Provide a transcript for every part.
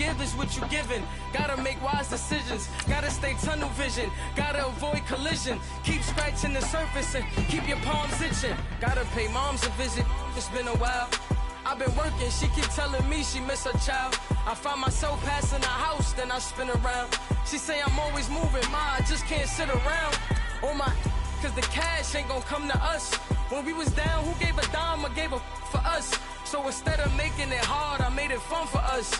give is what you giving. Gotta make wise decisions, gotta stay tunnel vision, gotta avoid collision. Keep scratching the surface and keep your palms itching. Gotta pay moms a visit, it's been a while. I've been working, she keep telling me she miss her child. I find myself passing the house, then I spin around. She say I'm always moving, ma, I just can't sit around. Oh my, cause the cash ain't gon' come to us. When we was down, who gave a dime or gave a for us? So instead of making it hard, I made it fun for us.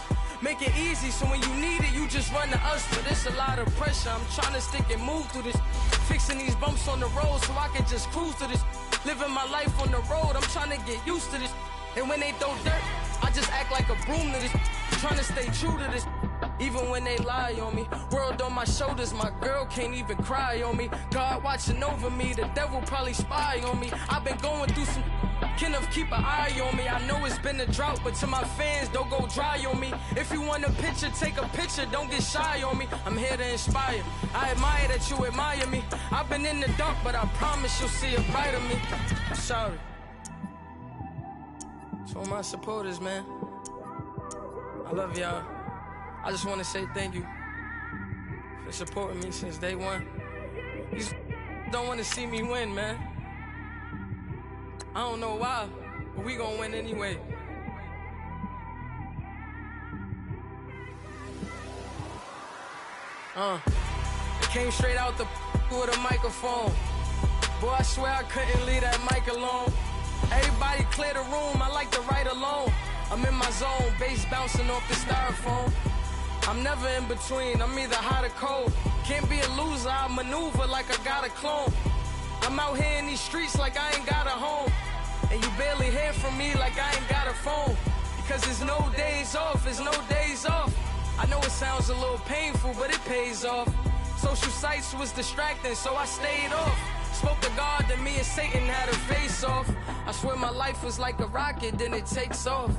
Make it easy, so when you need it, you just run to us. But it's a lot of pressure, I'm trying to stick and move through this. Fixing these bumps on the road so I can just cruise to this. Living my life on the road, I'm trying to get used to this. And when they throw dirt, I just act like a broom to this. Trying to stay true to this, even when they lie on me. World on my shoulders, my girl can't even cry on me. God watching over me, the devil probably spy on me. I've been going through some, Kenneth keep an eye on me. I know it's been a drought, but to my fans, don't go dry on me. If you want a picture, take a picture, don't get shy on me. I'm here to inspire, I admire that you admire me. I've been in the dark, but I promise you'll see a brighter me. I'm sorry. To all my supporters, man, I love y'all. I just want to say thank you for supporting me since day one. These don't want to see me win, man. I don't know why, but we gonna win anyway. I came straight out the with a microphone. Boy, I swear I couldn't leave that mic alone. Everybody clear the room, I like to write alone. I'm in my zone, bass bouncing off the styrofoam. I'm never in between, I'm either hot or cold. Can't be a loser, I maneuver like I got a clone. I'm out here in these streets like I ain't got a home. And you barely hear from me like I ain't got a phone. Because there's no days off, there's no days off. I know it sounds a little painful, but it pays off. Social sites was distracting, so I stayed off. Spoke to God, then me and Satan had a face off. I swear my life was like a rocket, then it takes off.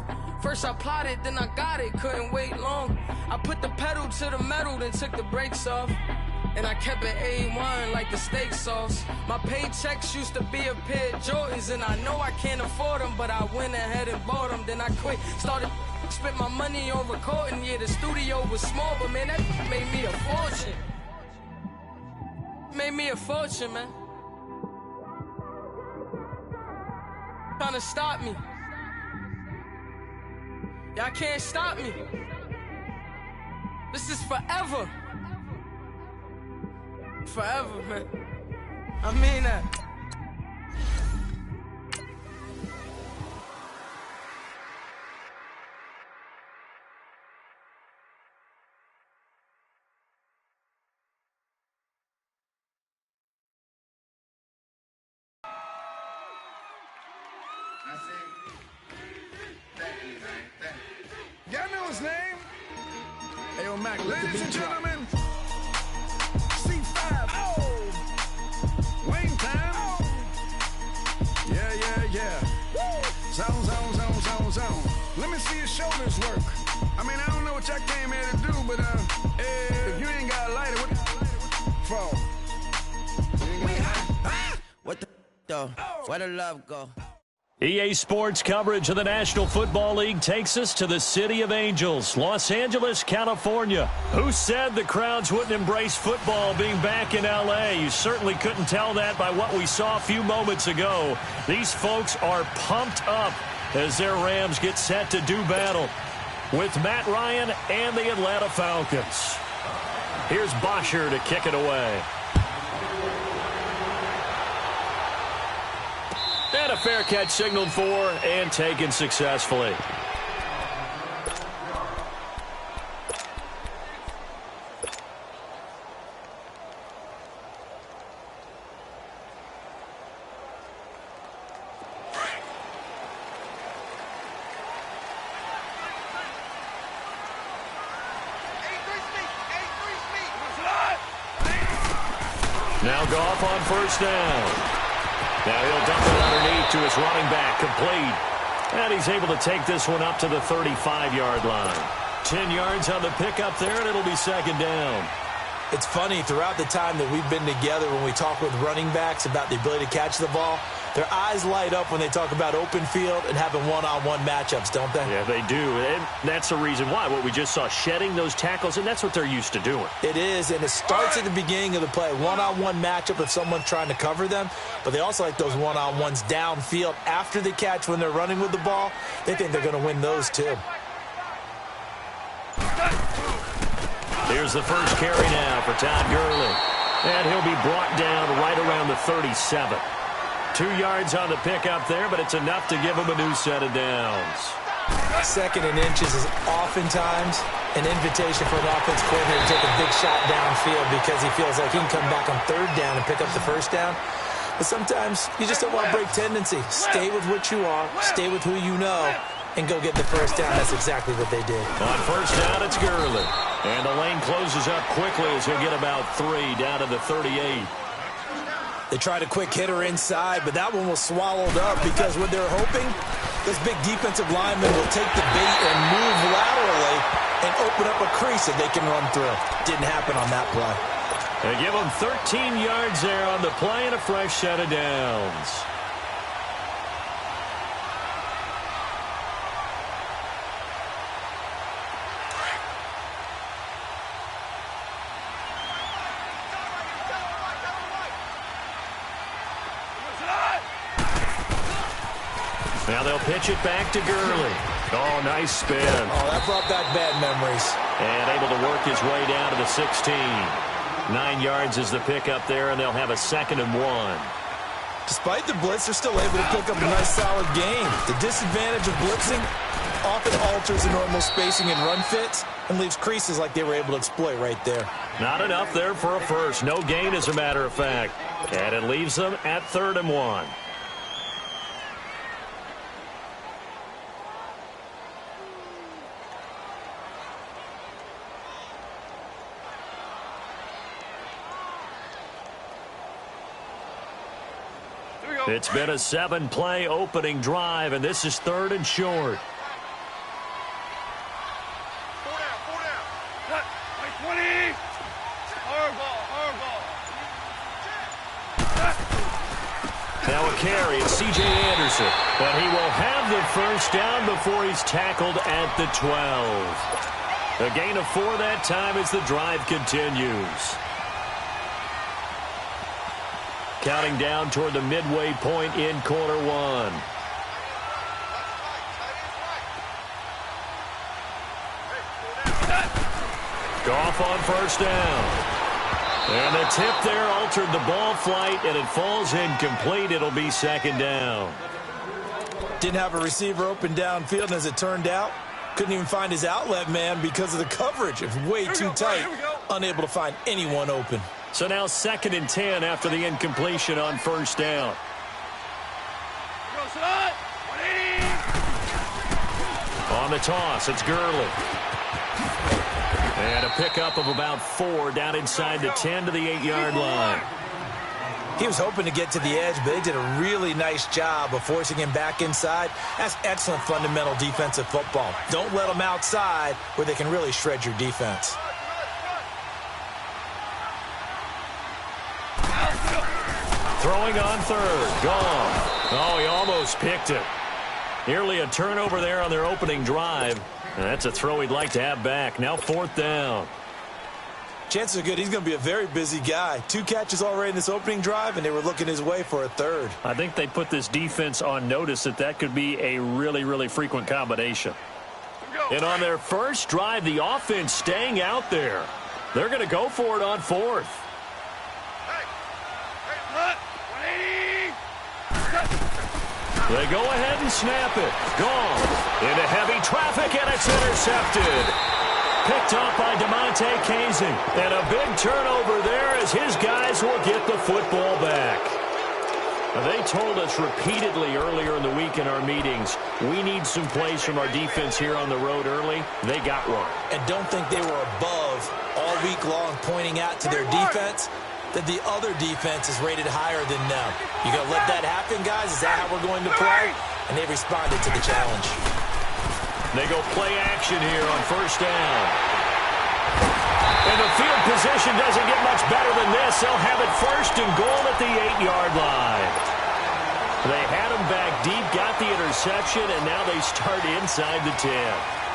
First I plotted, then I got it, couldn't wait long. I put the pedal to the metal, then took the brakes off. And I kept it A1 like the steak sauce. My paychecks used to be a pair of Jordans, and I know I can't afford them, but I went ahead and bought them. Then I quit, started spent my money on recording. Yeah, the studio was small, but man, that made me a fortune. Made me a fortune, man. Trying to stop me. Y'all can't stop me. This is forever. Forever, man. I mean that. Y'all know his name? Hey, yo, Mac, ladies and gentlemen, C5. Oh, Wayne time. Oh. Yeah. Zone. Let me see your shoulders work. I mean, I don't know what y'all came here to do, but if you ain't got a lighter, what for? What the though? Where the love go? EA Sports coverage of the National Football League takes us to the City of Angels, Los Angeles, California. Who said the crowds wouldn't embrace football being back in L.A.? You certainly couldn't tell that by what we saw a few moments ago. These folks are pumped up as their Rams get set to do battle with Matt Ryan and the Atlanta Falcons. Here's Bosher to kick it away. And a fair catch signaled for and taken successfully. Now Goff on first down. Now he'll dump it underneath to his running back, complete. And he's able to take this one up to the 35-yard line. 10 yards on the pickup there, and it'll be second down. It's funny, throughout the time that we've been together when we talk with running backs about the ability to catch the ball, Their eyes light up when they talk about open field and having one-on-one matchups, don't they? Yeah, they do. And that's the reason why. What we just saw, shedding those tackles, and that's what they're used to doing. It is, and it starts at the beginning of the play. One-on-one matchup if someone's trying to cover them, but they also like those one-on-ones downfield after they catch when they're running with the ball. They think they're going to win those too. Here's the first carry now for Todd Gurley. And he'll be brought down right around the 37. 2 yards on the pickup there, but it's enough to give him a new set of downs. 2nd and inches is oftentimes an invitation for an offense coordinator to take a big shot downfield because he feels like he can come back on 3rd down and pick up the 1st down. But sometimes you just don't want to break tendency. Stay with what you are, stay with who you know, and go get the 1st down. That's exactly what they did. On 1st down, it's Gurley. And the lane closes up quickly as he'll get about 3 down to the 38. They tried a quick hitter inside, but that one was swallowed up because what they're hoping, this big defensive lineman will take the bait and move laterally and open up a crease that they can run through. Didn't happen on that play. They give them 13 yards there on the play and a fresh set of downs. Now they'll pitch it back to Gurley. Oh, nice spin. Oh, that brought back bad memories. And able to work his way down to the 16. 9 yards is the pickup there, and they'll have a 2nd and 1. Despite the blitz, they're still able to pick up a nice, solid game. The disadvantage of blitzing often alters the normal spacing and run fits and leaves creases like they were able to exploit right there. Not enough there for a first. No gain, as a matter of fact. And it leaves them at 3rd and 1. It's been a 7-play opening drive, and this is 3rd and short. 4 down. Cut. 20. Hard ball. Now a carry. It's C.J. Anderson. But he will have the first down before he's tackled at the 12. A gain of 4 that time as the drive continues. Counting down toward the midway point in quarter 1. Goff on 1st down. And the tip there altered the ball flight, and it falls incomplete. It'll be 2nd down. Didn't have a receiver open downfield, and as it turned out, couldn't even find his outlet man because of the coverage. It's way too tight. Unable to find anyone open. So now 2nd and 10 after the incompletion on 1st down. On the toss, it's Gurley. And a pickup of about 4 down inside the 10 to the 8-yard line. He was hoping to get to the edge, but they did a really nice job of forcing him back inside. That's excellent fundamental defensive football. Don't let them outside where they can really shred your defense. Throwing on 3rd. Gone. Oh, he almost picked it. Nearly a turnover there on their opening drive. And that's a throw he'd like to have back. Now 4th down. Chances are good he's going to be a very busy guy. 2 catches already in this opening drive, and they were looking his way for a 3rd. I think they put this defense on notice that could be a really, really frequent combination. And on their first drive, the offense staying out there. They're going to go for it on 4th. They go ahead and snap it. Gone. Into heavy traffic, and it's intercepted. Picked up by DeMonte Casey. And a big turnover there as his guys will get the football back. Now, they told us repeatedly earlier in the week in our meetings, we need some plays from our defense here on the road early. They got one. And don't think they were above all week long pointing out to their defense that the other defense is rated higher than them. You going to let that happen, guys? Is that how we're going to play? And they responded to the challenge. They go play action here on 1st down. And the field position doesn't get much better than this. They'll have it 1st and goal at the 8-yard line. They had him back deep, got the interception, and now they start inside the 10.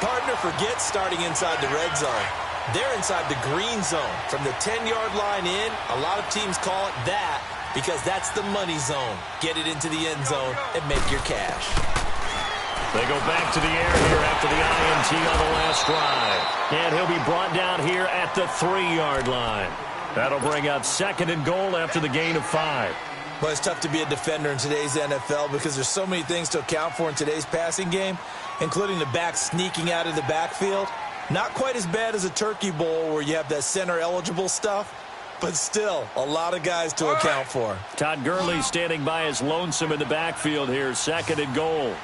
Partner forgets starting inside the red zone. They're inside the green zone. From the 10-yard line in, a lot of teams call it that because that's the money zone. Get it into the end zone and make your cash. They go back to the air here after the INT on the last drive. And he'll be brought down here at the 3-yard line. That'll bring up 2nd and goal after the gain of 5. Well, it's tough to be a defender in today's NFL because there's so many things to account for in today's passing game, including the back sneaking out of the backfield. Not quite as bad as a turkey bowl where you have that center-eligible stuff, but still a lot of guys to account for. Todd Gurley standing by as lonesome in the backfield here, 2nd and goal.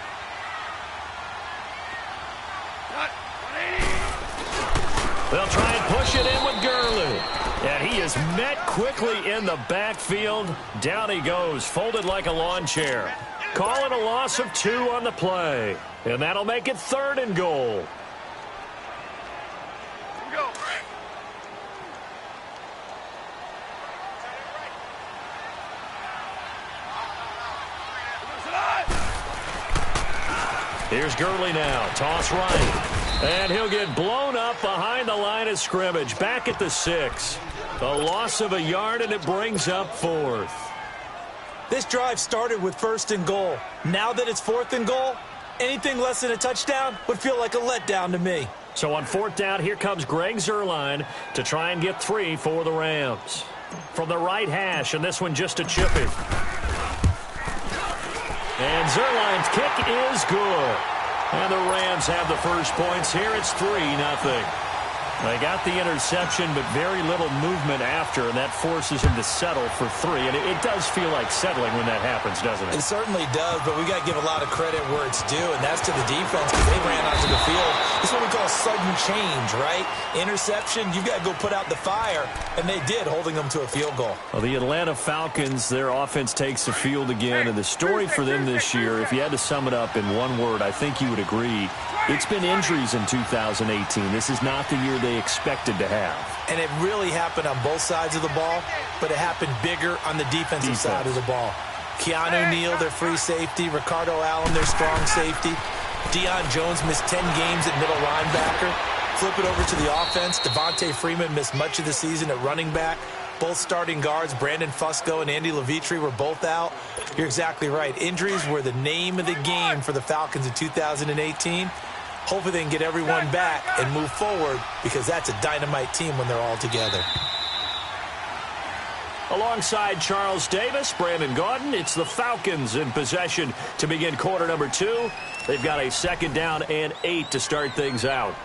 They'll try and push it in with Gurley. And he is met quickly in the backfield. Down he goes, folded like a lawn chair. Call it a loss of 2 on the play. And that'll make it 3rd and goal. Here's Gurley now. Toss right. And he'll get blown up behind the line of scrimmage. Back at the 6. A loss of a yard, and it brings up 4th. This drive started with 1st and goal. Now that it's 4th and goal, anything less than a touchdown would feel like a letdown to me. So on 4th down, here comes Greg Zuerlein to try and get 3 for the Rams. From the right hash, and this one just a chip it. And Zuerlein's kick is good. And the Rams have the first points here. It's 3-0. They got the interception, but very little movement after, and that forces him to settle for 3. And it does feel like settling when that happens, doesn't it? It certainly does, but we got to give a lot of credit where it's due, and that's to the defense because they ran onto the field. This is what we call sudden change, right? Interception, you've got to go put out the fire, and they did, holding them to a field goal. Well, the Atlanta Falcons, their offense takes the field again, and the story for them this year, if you had to sum it up in one word, I think you would agree, it's been injuries in 2018. This is not the year they expected to have. And it really happened on both sides of the ball, but it happened bigger on the defensive side of the ball. Keanu Neal, their free safety. Ricardo Allen, their strong safety. Deion Jones missed 10 games at middle linebacker. Flip it over to the offense. Devontae Freeman missed much of the season at running back. Both starting guards, Brandon Fusco and Andy Levitri, were both out. You're exactly right. Injuries were the name of the game for the Falcons in 2018. Hopefully they can get everyone back and move forward because that's a dynamite team when they're all together. Alongside Charles Davis, Brandon Gaudin, it's the Falcons in possession to begin quarter number 2. They've got a 2nd down and 8 to start things out.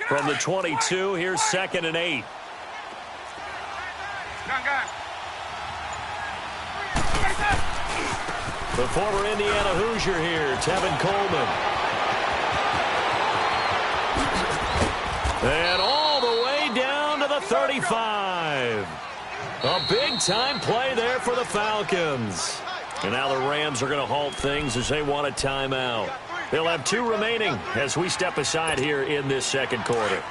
From the 22, here's 2nd and 8. The former Indiana Hoosier here, Tevin Coleman. And all the way down to the 35. A big-time play there for the Falcons. And now the Rams are going to halt things as they want a timeout. They'll have 2 remaining as we step aside here in this 2nd quarter.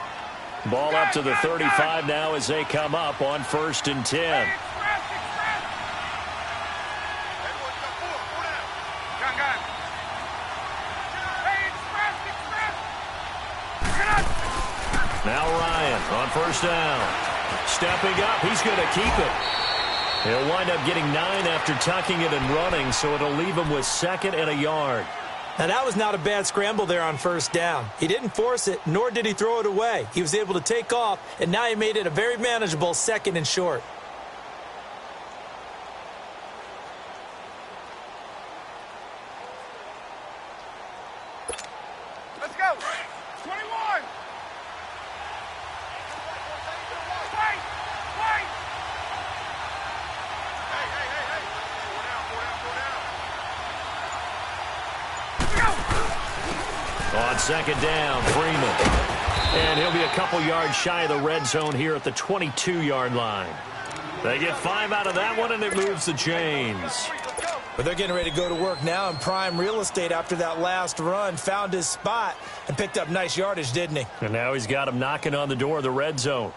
Ball up to the 35 now as they come up on 1st and 10. Now Ryan on 1st down. Stepping up, he's going to keep it. He'll wind up getting 9 after tucking it and running, so it'll leave him with 2nd and a yard. Now, that was not a bad scramble there on 1st down. He didn't force it, nor did he throw it away. He was able to take off, and now he made it a very manageable 2nd and short. Let's go. 21. Wait. Hey. Pull down. On second down, Freeman. And he'll be a couple yards shy of the red zone here at the 22-yard line. They get 5 out of that one, and it moves the chains. But they're getting ready to go to work now in prime real estate after that last run. Found his spot and picked up nice yardage, didn't he? And now he's got him knocking on the door of the red zone.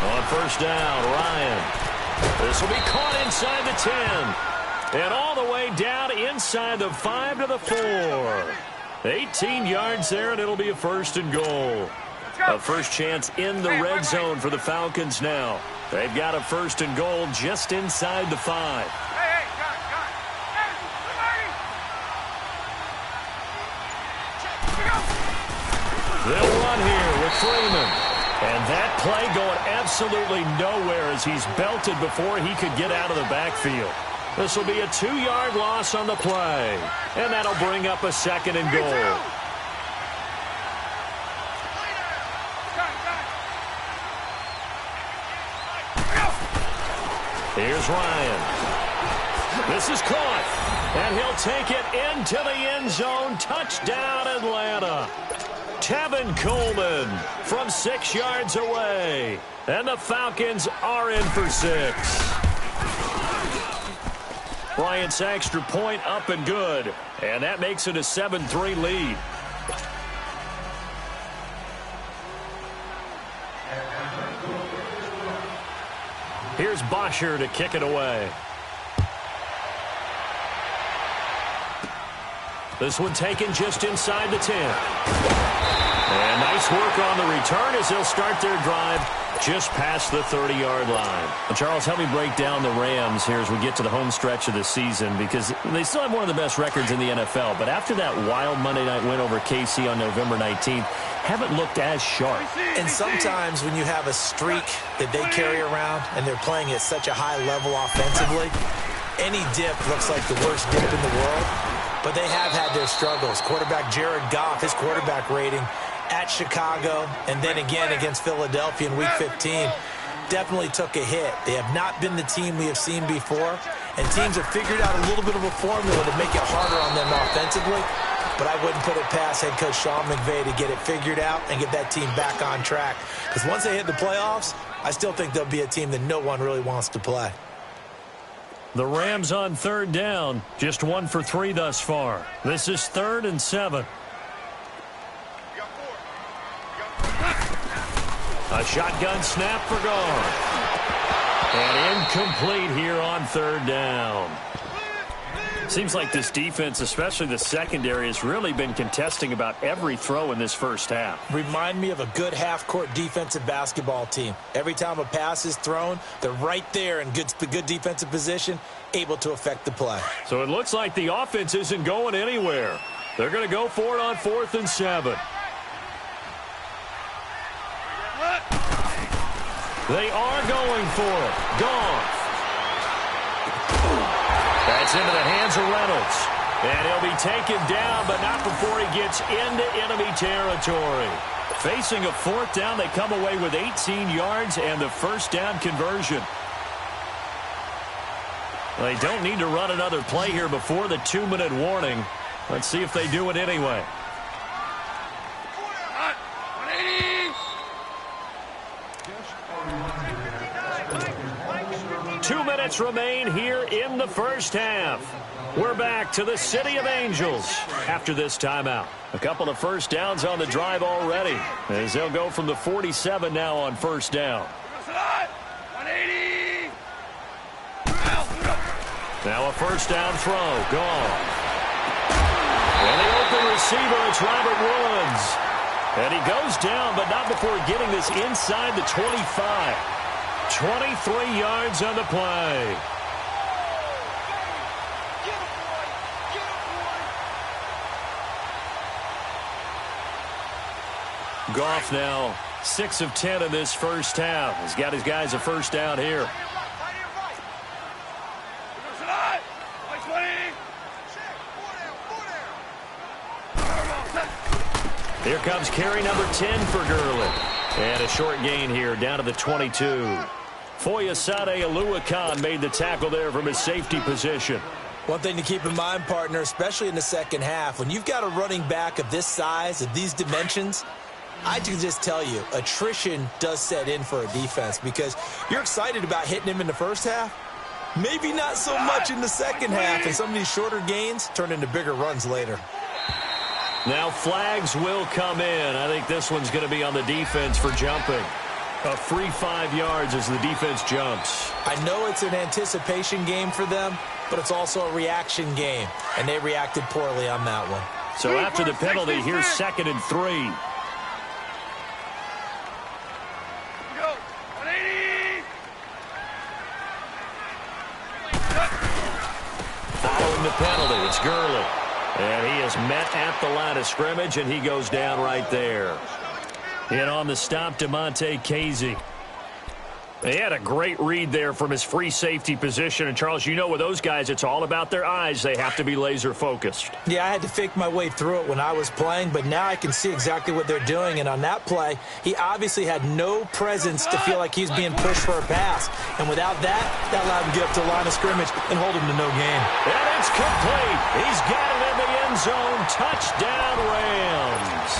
On first down, Ryan. This will be caught inside the 10. And all the way down inside the 5 to the 4. 18 yards there, and it'll be a first and goal. A first chance in the red zone for the Falcons now. They've got a first and goal just inside the 5. They'll run here with Freeman. And that play going absolutely nowhere as he's belted before he could get out of the backfield. This will be a 2-yard loss on the play. And that'll bring up a second and goal. Here's Ryan. This is caught. And he'll take it into the end zone. Touchdown, Atlanta. Tevin Coleman from 6 yards away. And the Falcons are in for 6. Bryant's extra point up and good. And that makes it a 7-3 lead. Here's Bosher to kick it away. This one taken just inside the 10. And nice work on the return as they'll start their drive just past the 30-yard line. Well, Charles, help me break down the Rams here as we get to the home stretch of the season, because they still have one of the best records in the NFL. But after that wild Monday night win over KC on November 19th, haven't looked as sharp. And sometimes when you have a streak that they carry around and they're playing at such a high level offensively, any dip looks like the worst dip in the world. But they have had their struggles. Quarterback Jared Goff, his quarterback rating at Chicago and then again against Philadelphia in Week 15 definitely took a hit. They have not been the team we have seen before, and teams have figured out a little bit of a formula to make it harder on them offensively. But I wouldn't put it past head coach Sean McVay to get it figured out and get that team back on track. Because once they hit the playoffs, I still think they'll be a team that no one really wants to play. The Rams on third down, just 1 for 3 thus far. This is 3rd and 7. A shotgun snap for Gone. And incomplete here on 3rd down. Seems like this defense, especially the secondary, has really been contesting about every throw in this first half. Remind me of a good half-court defensive basketball team. Every time a pass is thrown, they're right there in good defensive position, able to affect the play. So it looks like the offense isn't going anywhere. They're going to go for it on 4th and 7. They are going for it. Goff. That's into the hands of Reynolds. And he'll be taken down, but not before he gets into enemy territory. Facing a 4th down, they come away with 18 yards and the first down conversion. They don't need to run another play here before the 2-minute warning. Let's see if they do it anyway. 2 minutes remain here in the first half. We're back to the City of Angels after this timeout. A couple of first downs on the drive already, as they'll go from the 47 now on first down. Now a first down throw. Gone. And the open receiver, it's Robert Woods. And he goes down, but not before getting this inside the 25. 23 yards on the play. Goff now 6 of 10 in this first half. He's got his guys a first down here. comes carry number 10 for Gurley. And a short gain here, down to the 22. Foyesade Oluwakan made the tackle there from his safety position. One thing to keep in mind, partner, especially in the second half, when you've got a running back of this size, of these dimensions, I can just tell you, attrition does set in for a defense because you're excited about hitting him in the first half. Maybe not so much in the second half, and some of these shorter gains turn into bigger runs later. Now flags will come in. I think this one's going to be on the defense for jumping. A free 5 yards as the defense jumps. I know it's an anticipation game for them, but it's also a reaction game, and they reacted poorly on that one. So after the penalty, here's 2nd and 3. Following the penalty, it's Gurley. And he is met at the line of scrimmage, and he goes down right there. In on the stop, Demonte Casey. He had a great read there from his free safety position. And, Charles, you know with those guys, it's all about their eyes. They have to be laser-focused. Yeah, I had to fake my way through it when I was playing, but now I can see exactly what they're doing. And on that play, he obviously had no presence to feel like he's being pushed for a pass. And without that, that allowed him to get up to the line of scrimmage and hold him to no gain. And it's complete. He's got it in the end zone. Touchdown, Rams.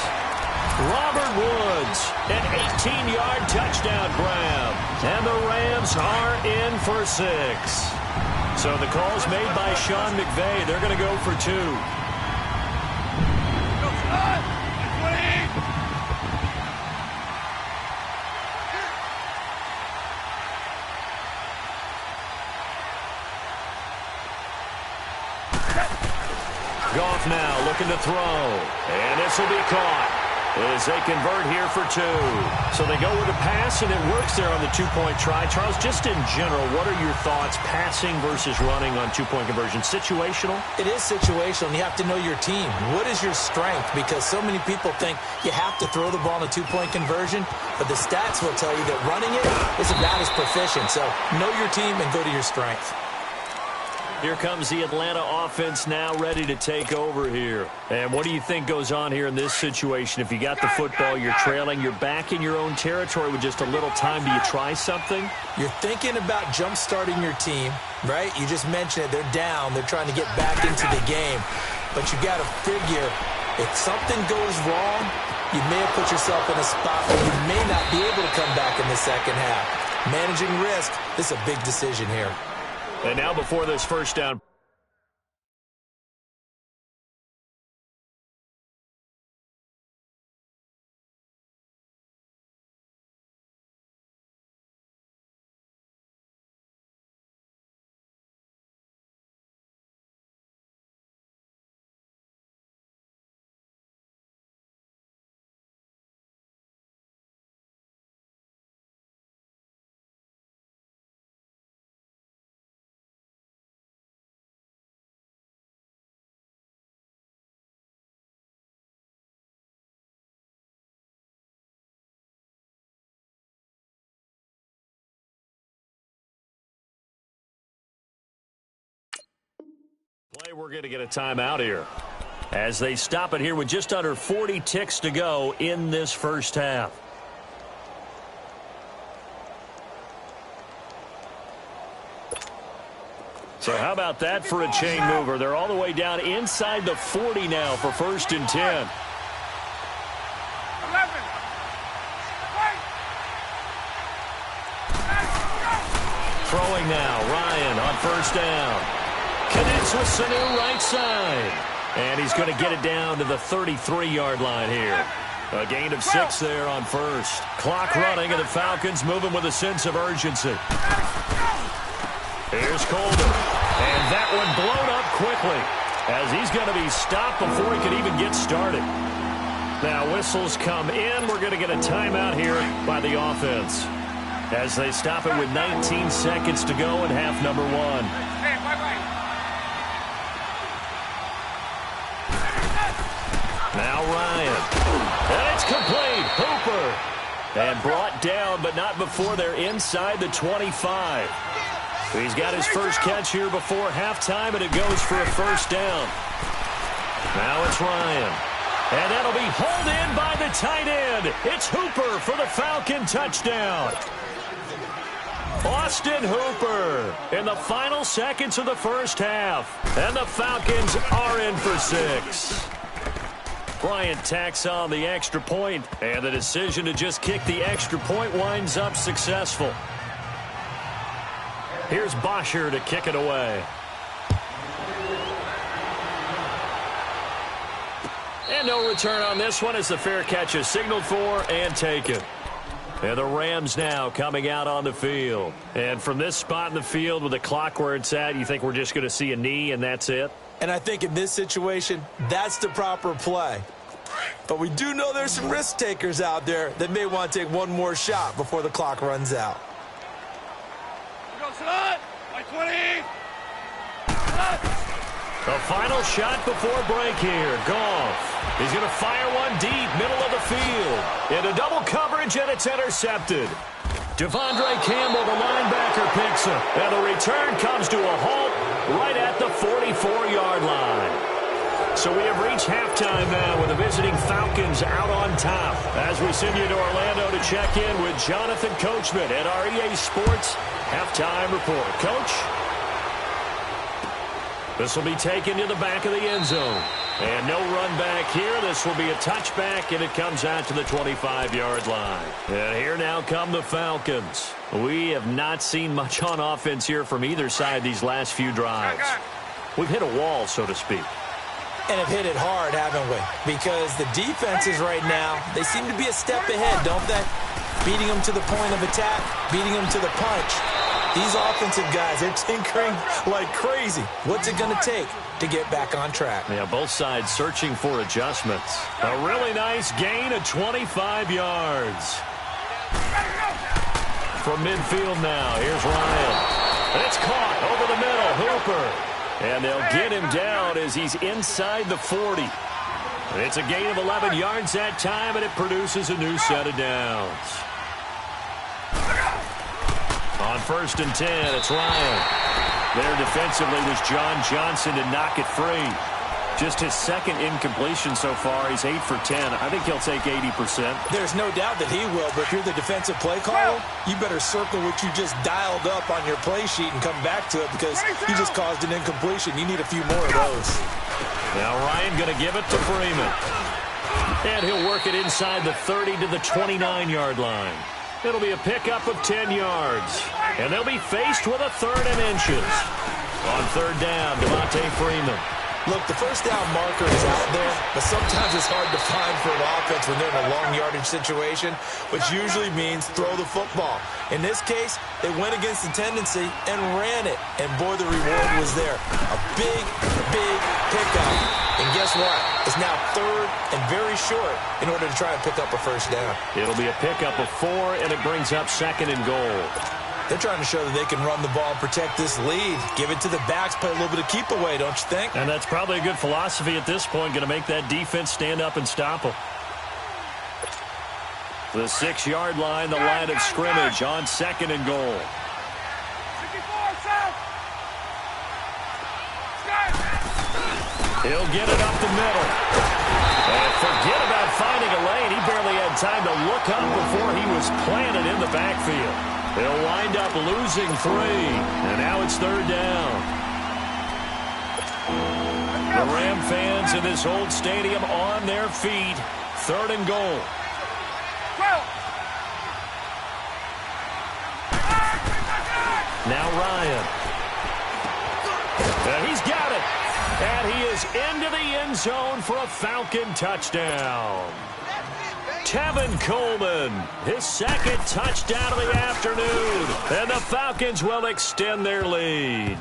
Robert Woods, an 18-yard touchdown grab. And the Rams are in for 6. So the call's made by Sean McVay. They're going to go for 2. Goff now looking to throw. And this will be caught as they convert here for 2. So they go with a pass, and it works there on the 2-point try. Charles, just in general, what are your thoughts passing versus running on 2-point conversion? Situational? It is situational, and you have to know your team. What is your strength? Because so many people think you have to throw the ball in a 2-point conversion, but the stats will tell you that running it is about as proficient. So know your team and go to your strength. Here comes the Atlanta offense now ready to take over here. And what do you think goes on here in this situation? If you got the football, you're trailing, you're back in your own territory with just a little time. Do you try something? You're thinking about jump-starting your team, right? You just mentioned it. They're down. They're trying to get back into the game. But you got to figure if something goes wrong, you may have put yourself in a spot where you may not be able to come back in the second half. Managing risk, this is a big decision here. And now before this first down. We're going to get a timeout here as they stop it here with just under 40 ticks to go in this first half. So how about that for a chain mover? They're all the way down inside the 40 now for 1st and 10. Throwing now, Ryan on 1st down. Connects with Sanu right side. And he's going to get it down to the 33-yard line here. A gain of 6 there on 1st. Clock running, and the Falcons moving with a sense of urgency. Here's Colder. And that one blown up quickly as he's going to be stopped before he can even get started. Now whistles come in. We're going to get a timeout here by the offense as they stop it with 19 seconds to go in half number 1. Now Ryan. And it's complete. Hooper. And brought down, but not before they're inside the 25. He's got his first catch here before halftime, and it goes for a 1st down. Now it's Ryan. And that'll be hauled in by the tight end. It's Hooper for the Falcon touchdown. Austin Hooper in the final seconds of the first half. And the Falcons are in for 6. Bryant tacks on the extra point, and the decision to just kick the extra point winds up successful. Here's Bosher to kick it away. And no return on this one as the fair catch is signaled for and taken. And the Rams now coming out on the field. And from this spot in the field with the clock where it's at, you think we're just going to see a knee and that's it? And I think in this situation, that's the proper play. But we do know there's some risk takers out there that may want to take one more shot before the clock runs out. The final shot before break here. Goff. He's going to fire one deep, middle of the field. Into double coverage, and it's intercepted. Devondre Campbell, the linebacker, picks him. And the return comes to a halt right at the 44-yard line. So we have reached halftime now with the visiting Falcons out on top. As we send you to Orlando to check in with Jonathan Coachman at our EA Sports Halftime Report. Coach? This will be taken to the back of the end zone. And no run back here. This will be a touchback, and it comes out to the 25-yard line. And here now come the Falcons. We have not seen much on offense here from either side these last few drives. We've hit a wall, so to speak. And have hit it hard, haven't we? Because the defenses right now, they seem to be a step ahead, don't they? Beating them to the point of attack, beating them to the punch. These offensive guys, they're tinkering like crazy. What's it going to take to get back on track? Yeah, both sides searching for adjustments. A really nice gain of 25 yards. From midfield now, here's Ryan. And it's caught over the middle, Hooper. And they'll get him down as he's inside the 40. And it's a gain of 11 yards that time, and it produces a new set of downs. On 1st and 10, it's Ryan. There defensively was John Johnson to knock it free. Just his second incompletion so far. He's 8 for 10. I think he'll take 80%. There's no doubt that he will, but if you're the defensive play caller, you better circle what you just dialed up on your play sheet and come back to it because you just caused an incompletion. You need a few more of those. Now Ryan going to give it to Freeman. And he'll work it inside the 30 to the 29-yard line. It'll be a pickup of 10 yards. And they'll be faced with a 3rd and inches. On 3rd down, Devontae Freeman. Look, the first down marker is out there, but sometimes it's hard to find for an offense when they're in a long yardage situation, which usually means throw the football. In this case, they went against the tendency and ran it. And boy, the reward was there. A big, big pickup. And guess what? It's now 3rd and very short in order to try and pick up a first down. It'll be a pickup of 4, and it brings up 2nd and goal. They're trying to show that they can run the ball and protect this lead. Give it to the backs, play a little bit of keep away, don't you think? And that's probably a good philosophy at this point, going to make that defense stand up and stop them. The 6-yard line, the line of scrimmage on 2nd and goal. He'll get it up the middle. And forget about finding a lane. He barely had time to look up before he was planted in the backfield. They'll wind up losing 3. And now it's 3rd down. The Ram fans in this old stadium on their feet. 3rd and goal. Now Ryan. And he's got it. And he is into the end zone for a Falcon touchdown. Tevin Coleman, his 2nd touchdown of the afternoon. And the Falcons will extend their lead.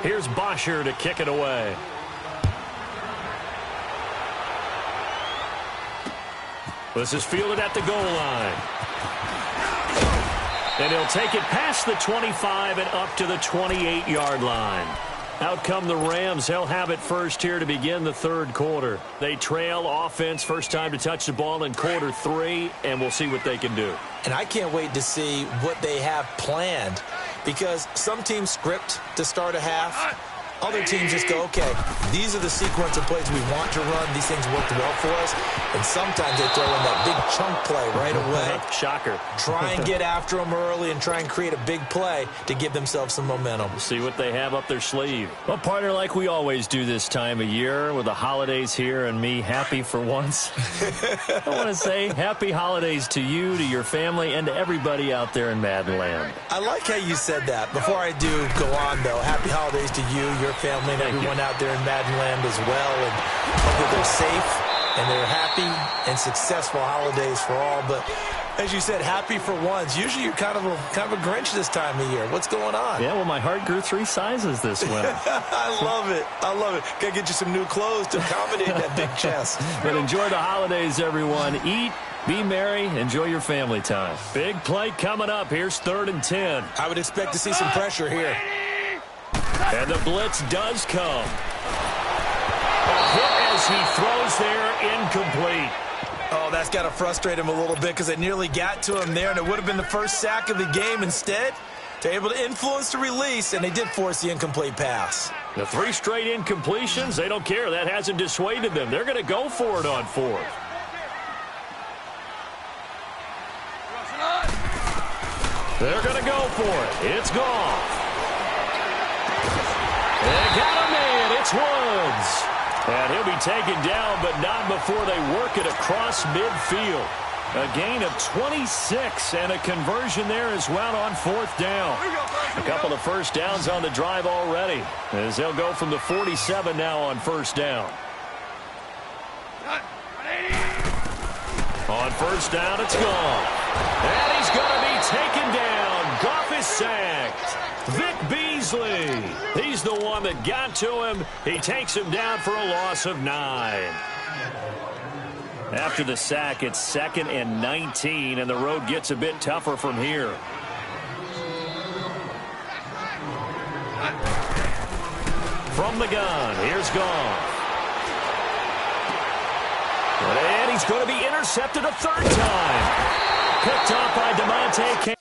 Here's Bosher to kick it away. This is fielded at the goal line. And he'll take it past the 25 and up to the 28-yard line. Out come the Rams. They'll have it first here to begin the 3rd quarter. They trail offense, first time to touch the ball in quarter 3, and we'll see what they can do. And I can't wait to see what they have planned because some teams script to start a half. Other teams just go, okay, these are the sequence of plays we want to run. These things worked well for us. And sometimes they throw in that big chunk play right away. Shocker. Try and get after them early and try and create a big play to give themselves some momentum. See what they have up their sleeve. Well, partner, like we always do this time of year with the holidays here and me happy for once. I want to say happy holidays to you, to your family, and to everybody out there in Maddenland. I like how you said that. Before I do go on, though, happy holidays to you, your family, and everyone out there in Maddenland as well. And hope that they're safe and they're happy and successful holidays for all. But as you said, happy for once. Usually you're kind of a Grinch this time of year. What's going on? Yeah, well, my heart grew 3 sizes this winter. I love it. I love it. Got to get you some new clothes to accommodate that big chest. But enjoy the holidays, everyone. Eat, be merry, enjoy your family time. Big play coming up. Here's 3rd and 10. I would expect to see some pressure here. And the blitz does come. A hit as he throws there, incomplete. Oh, that's got to frustrate him a little bit because it nearly got to him there, and it would have been the first sack of the game. Instead, they're able to influence the release, and they did force the incomplete pass. The 3 straight incompletions, they don't care. That hasn't dissuaded them. They're going to go for it on 4th. They're going to go for it. It's gone. They got him in. It's Woods. And he'll be taken down, but not before they work it across midfield. A gain of 26 and a conversion there as well on 4th down. A couple of first downs on the drive already as they'll go from the 47 now on 1st down. On 1st down, it's gone. And he's going to be taken down. Goff is sacked. Vic Beasley. He's the one that got to him. He takes him down for a loss of 9. After the sack, it's 2nd and 19, and the road gets a bit tougher from here. From the gun, here's Goff. And he's going to be intercepted a 3rd time. Picked off by DeMonte Campbell.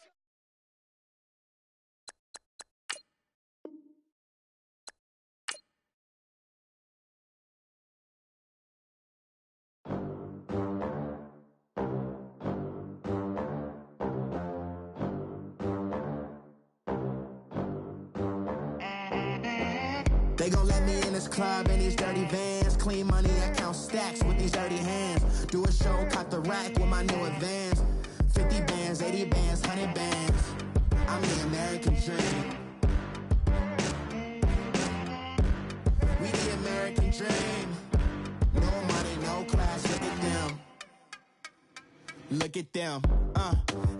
They gon' let me in this club in these dirty vans. Clean money, I count stacks with these dirty hands. Do a show, cut the rack with my new advance. 50 bands, 80 bands, 100 bands. I'm the American dream. We the American dream. No money, no class, look at them. Look at them.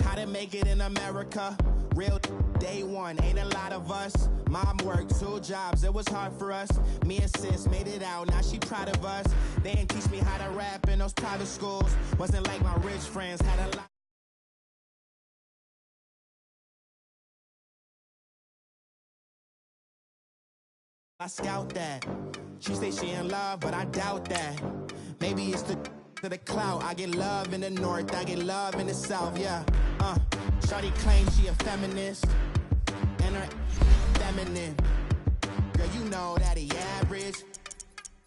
How to make it in America. Real day one, ain't a lot of us. Mom worked 2 jobs, it was hard for us. Me and sis made it out, now she proud of us. They didn't teach me how to rap in those private schools. Wasn't like my rich friends, had a lot. I scout that. She say she in love, but I doubt that. Maybe it's to the clout. I get love in the north, I get love in the south, yeah. Shawty claims she a feminist, and her feminine. Girl, you know that he average.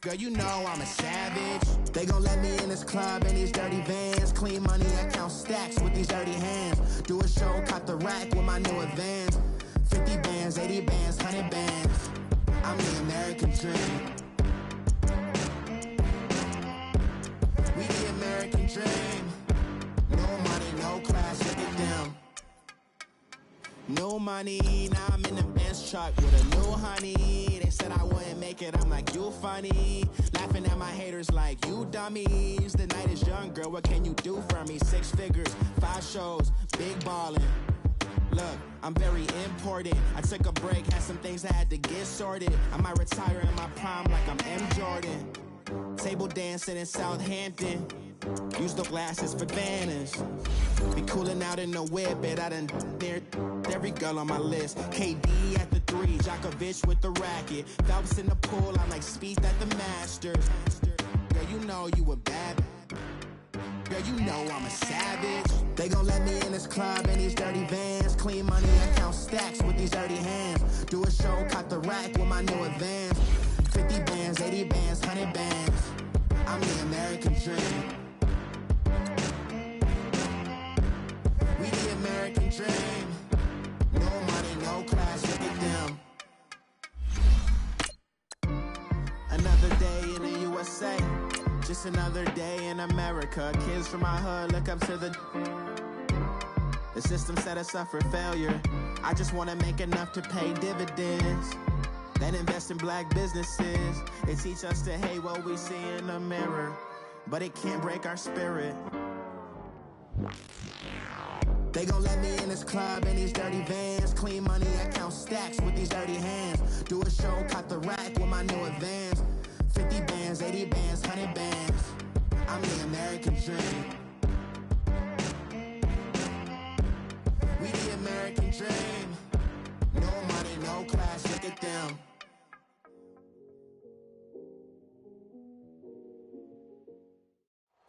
Girl, you know I'm a savage. They gon' let me in this club in these dirty vans. Clean money, I count stacks with these dirty hands. Do a show, cut the rack with my new advance. 50 bands, 80 bands, 100 bands. I'm the American dream. We the American dream. No money, no class, look at them. No money, now I'm in the Benz truck with a new honey. They said I wouldn't make it, I'm like, you funny. Laughing at my haters like, you dummies. The night is young, girl, what can you do for me? 6 figures, 5 shows, big ballin'. Look, I'm very important. I took a break, had some things I had to get sorted. I might retire in my prime like I'm M. Jordan. Table dancing in Southampton. Use the glasses for banners. Be cooling out in the whip, but I done near every girl on my list. KD at the 3, Djokovic with the racket. Phelps in the pool, I'm like Spieth at the Masters. Girl, you know you a bad. Girl, girl, you know I'm a savage. They gon' let me in this club in these dirty vans. Clean money, I count stacks with these dirty hands. Do a show, cut the rack with my new advance. 50 bands, 80 bands, 100 bands. I'm the American dream. We the American dream. No money, no class, look at them. Another day in the USA. Just another day in America. Kids from my hood look up to the system set us up for failure. I just wanna make enough to pay dividends. Then invest in black businesses. They teach us to hate what we see in the mirror, but it can't break our spirit. They gon' let me in this club in these dirty vans. Clean money, I count stacks with these dirty hands. Do a show, cut the rack with my new advance. 50 bands, 80 bands, 100 bands. I'm the American dream. We the American dream. No money, no class, look at them.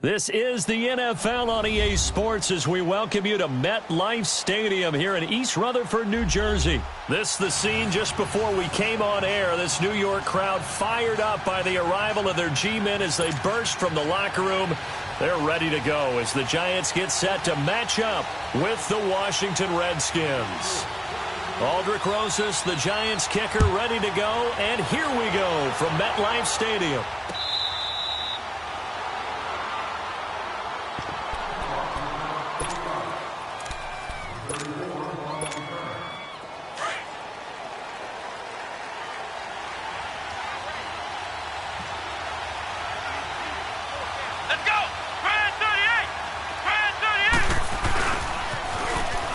This is the NFL on EA Sports as we welcome you to MetLife Stadium here in East Rutherford, New Jersey. This is the scene just before we came on air. This New York crowd fired up by the arrival of their G-men as they burst from the locker room. They're ready to go as the Giants get set to match up with the Washington Redskins. Aldrich Rosas, the Giants kicker, ready to go, and here we go from MetLife Stadium.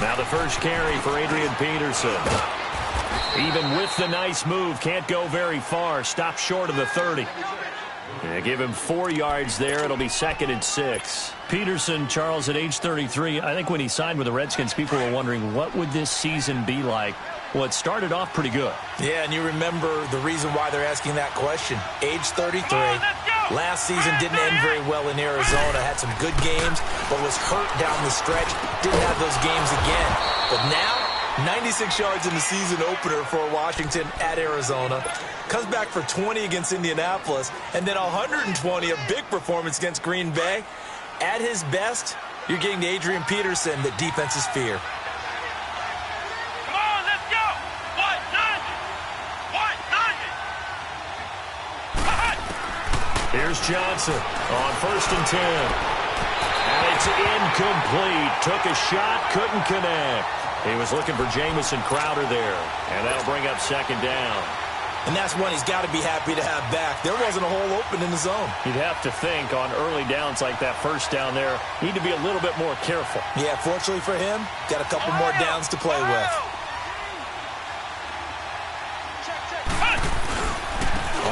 Now the first carry for Adrian Peterson. Even with the nice move, can't go very far. Stopped short of the 30. Yeah, give him 4 yards there. It'll be 2nd and 6. Peterson, Charles, at age 33, I think when he signed with the Redskins, people were wondering what would this season be like. Well, it started off pretty good. Yeah, and you remember the reason why they're asking that question. Age 33. Last season didn't end very well in Arizona. Had some good games, but was hurt down the stretch. Didn't have those games again. But now, 96 yards in the season opener for Washington at Arizona. Comes back for 20 against Indianapolis. And then 120, a big performance against Green Bay. At his best, you're getting to Adrian Peterson, the defense's fear. Here's Johnson on 1st and 10. And it's incomplete. Took a shot, couldn't connect. He was looking for Jamison Crowder there. And that'll bring up 2nd down. And that's one he's got to be happy to have back. There wasn't a hole open in the zone. You'd have to think on early downs like that first down there, need to be a little bit more careful. Yeah, fortunately for him, got a couple more downs to play with.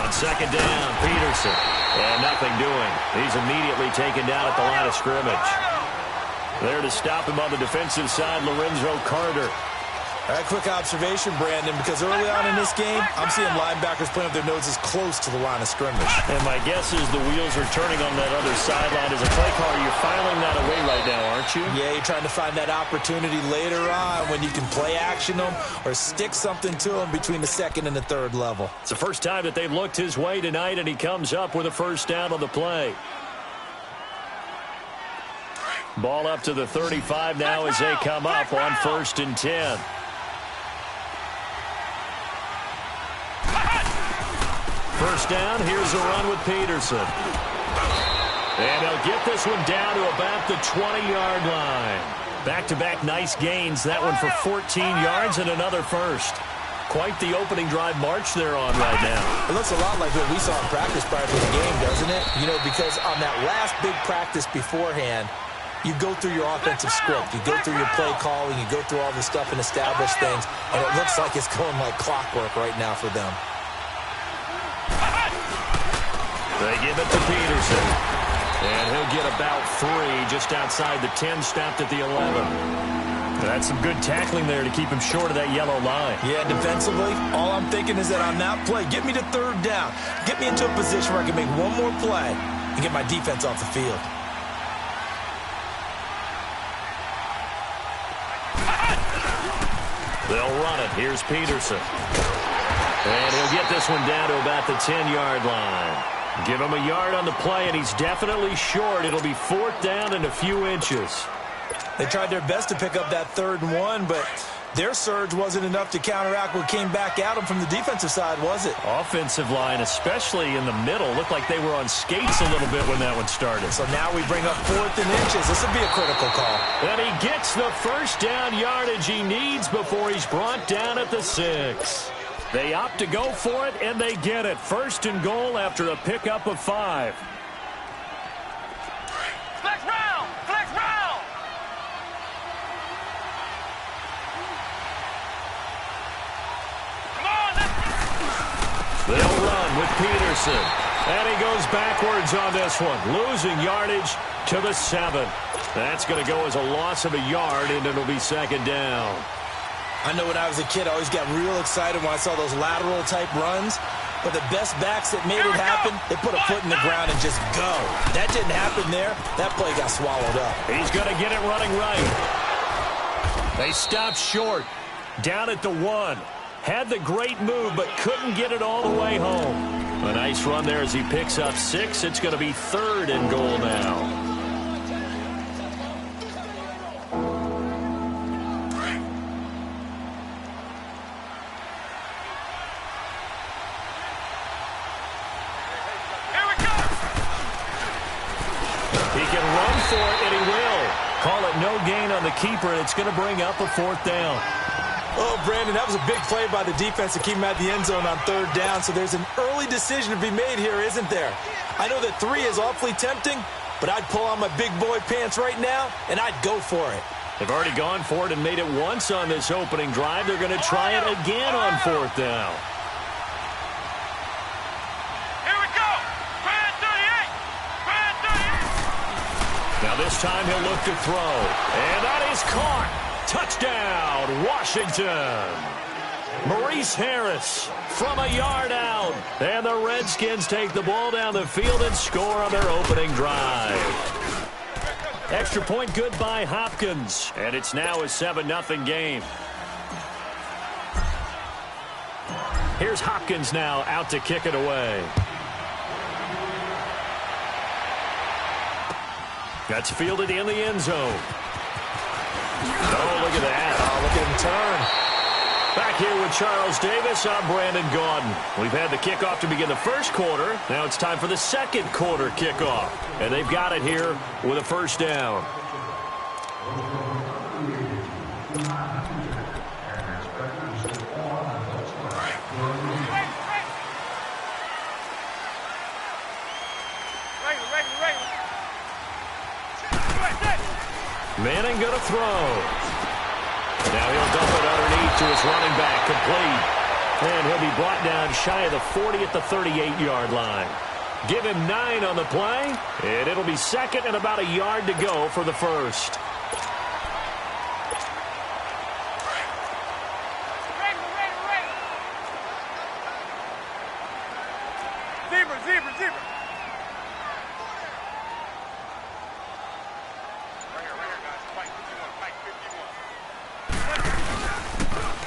On 2nd down, Peterson. And nothing doing. He's immediately taken down at the line of scrimmage. There to stop him on the defensive side, Lorenzo Carter. All right, quick observation, Brandon, because early on in this game, I'm seeing linebackers playing with their noses close to the line of scrimmage. And my guess is the wheels are turning on that other sideline. As a play caller, you're filing that away right now, aren't you? Yeah, you're trying to find that opportunity later on when you can play action them or stick something to them between the 2nd and the 3rd level. It's the first time that they've looked his way tonight, and he comes up with a 1st down on the play. Ball up to the 35 now as they come up on 1st and 10. First down, here's a run with Peterson. And they'll get this one down to about the 20-yard line. Back-to-back nice gains. That one for 14 yards and another first. Quite the opening drive march they're on right now. It looks a lot like what we saw in practice prior to the game, doesn't it? You know, because on that last big practice beforehand, you go through your offensive script. You go through your play calling. You go through all the stuff and establish things. And it looks like it's going like clockwork right now for them. They give it to Peterson. And he'll get about 3 just outside the 10, stopped at the 11. That's some good tackling there to keep him short of that yellow line. Yeah, defensively, all I'm thinking is that on that play, get me to 3rd down. Get me into a position where I can make one more play and get my defense off the field. They'll run it. Here's Peterson. And he'll get this one down to about the 10-yard line. Give him a yard on the play, and he's definitely short. It'll be 4th down and a few inches. They tried their best to pick up that 3rd and 1, but their surge wasn't enough to counteract what came back at them from the defensive side, was it? Offensive line, especially in the middle, looked like they were on skates a little bit when that one started. So now we bring up 4th and inches. This would be a critical call. And he gets the first down yardage he needs before he's brought down at the 6. They opt to go for it, and they get it. 1st and goal after a pickup of 5. Flex round! Flex round! Come on, let's go! They'll run with Peterson. And he goes backwards on this one, losing yardage to the 7. That's going to go as a loss of a yard, and it'll be 2nd down. I know when I was a kid, I always got real excited when I saw those lateral-type runs. But the best backs that made it happen, they put a foot in the ground and just go. That didn't happen there. That play got swallowed up. He's going to get it running right. They stopped short. Down at the 1. Had the great move, but couldn't get it all the way home. A nice run there as he picks up 6. It's going to be 3rd and goal now. Call it no gain on the keeper, and it's going to bring up a 4th down. Oh, Brandon, that was a big play by the defense to keep him at the end zone on 3rd down, so there's an early decision to be made here, isn't there? I know that 3 is awfully tempting, but I'd pull on my big boy pants right now, and I'd go for it. They've already gone for it and made it once on this opening drive. They're going to try it again on 4th down. Now this time he'll look to throw. And that is caught. Touchdown, Washington. Maurice Harris from a yard out. And the Redskins take the ball down the field and score on their opening drive. Extra point good by Hopkins. And it's now a 7-0 game. Here's Hopkins now out to kick it away. That's fielded in the end zone. Oh, look at that. Oh, look at him turn. Back here with Charles Davis, I'm Brandon Gaudin. We've had the kickoff to begin the 1st quarter. Now it's time for the 2nd quarter kickoff. And they've got it here with a 1st down. Manning going to throw. Now he'll dump it underneath to his running back, complete. And he'll be brought down shy of the 40 at the 38-yard line. Give him 9 on the play, and it'll be 2nd and about a yard to go for the 1st. Zebra.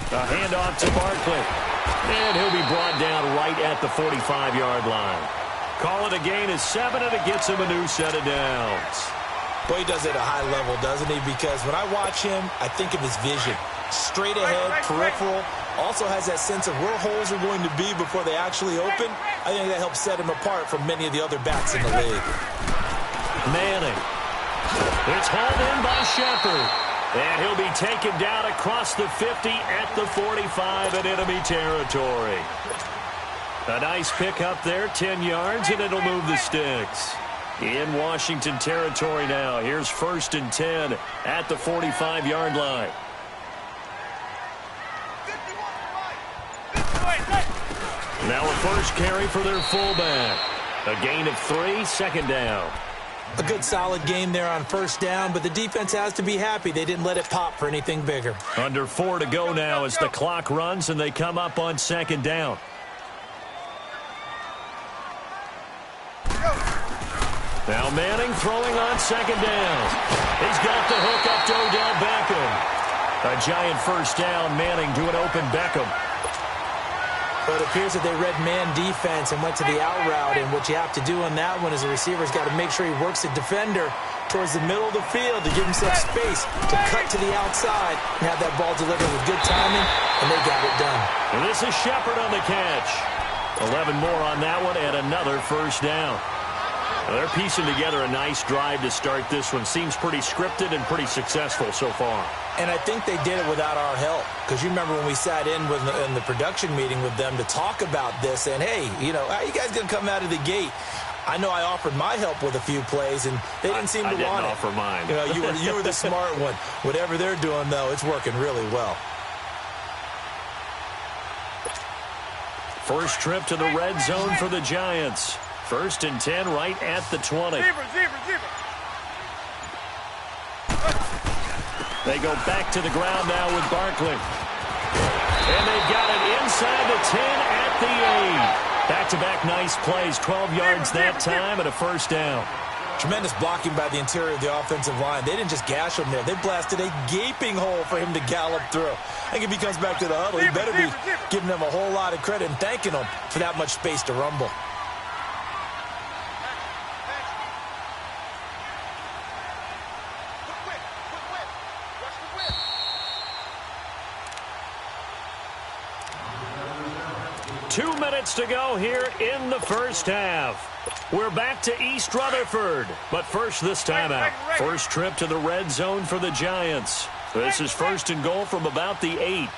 A handoff to Barkley. And he'll be brought down right at the 45-yard line. Call it a gain of 7, and it gets him a new set of downs. Boy, he does it at a high level, doesn't he? Because when I watch him, I think of his vision. Straight ahead, peripheral. Also has that sense of where holes are going to be before they actually open. I think that helps set him apart from many of the other backs in the league. Manning. It's hauled in by Shepard. And he'll be taken down across the 50 at the 45 in enemy territory. A nice pickup there, 10 yards, and it'll move the sticks. In Washington territory now. Here's 1st and 10 at the 45-yard line. Now a first carry for their fullback. A gain of 3, 2nd down. A good solid game there on 1st down, but the defense has to be happy they didn't let it pop for anything bigger. Under 4 to go now as the clock runs and they come up on 2nd down. Now Manning throwing on 2nd down. He's got the hook up to Odell Beckham. A giant first down. Manning to an open Beckham. But it appears that they read man defense and went to the out route. And what you have to do on that one is the receiver's got to make sure he works the defender towards the middle of the field to give himself space to cut to the outside and have that ball delivered with good timing, and they got it done. And this is Shepard on the catch. 11 more on that one and another first down. Well, they're piecing together a nice drive to start this one. Seems pretty scripted and pretty successful so far. And I think they did it without our help. Because you remember when we sat in the production meeting with them to talk about this, and, hey, you know, how are you guys going to come out of the gate? I know I offered my help with a few plays, and they didn't seem to want it. I didn't offer mine. You know, you were the smart one. Whatever they're doing, though, it's working really well. First trip to the red zone for the Giants. 1st and 10 right at the 20. Zebra. They go back to the ground now with Barkley. And they've got it inside the 10 at the 8. Back-to-back nice plays. 12 yards that time and a first down. Tremendous blocking by the interior of the offensive line. They didn't just gash him there. They blasted a gaping hole for him to gallop through. I think if he comes back to the huddle, he better be giving them a whole lot of credit and thanking them for that much space to rumble. Two minutes to go here in the first half. We're back to East Rutherford, but first this time out. First trip to the red zone for the Giants. This is 1st and goal from about the 8. There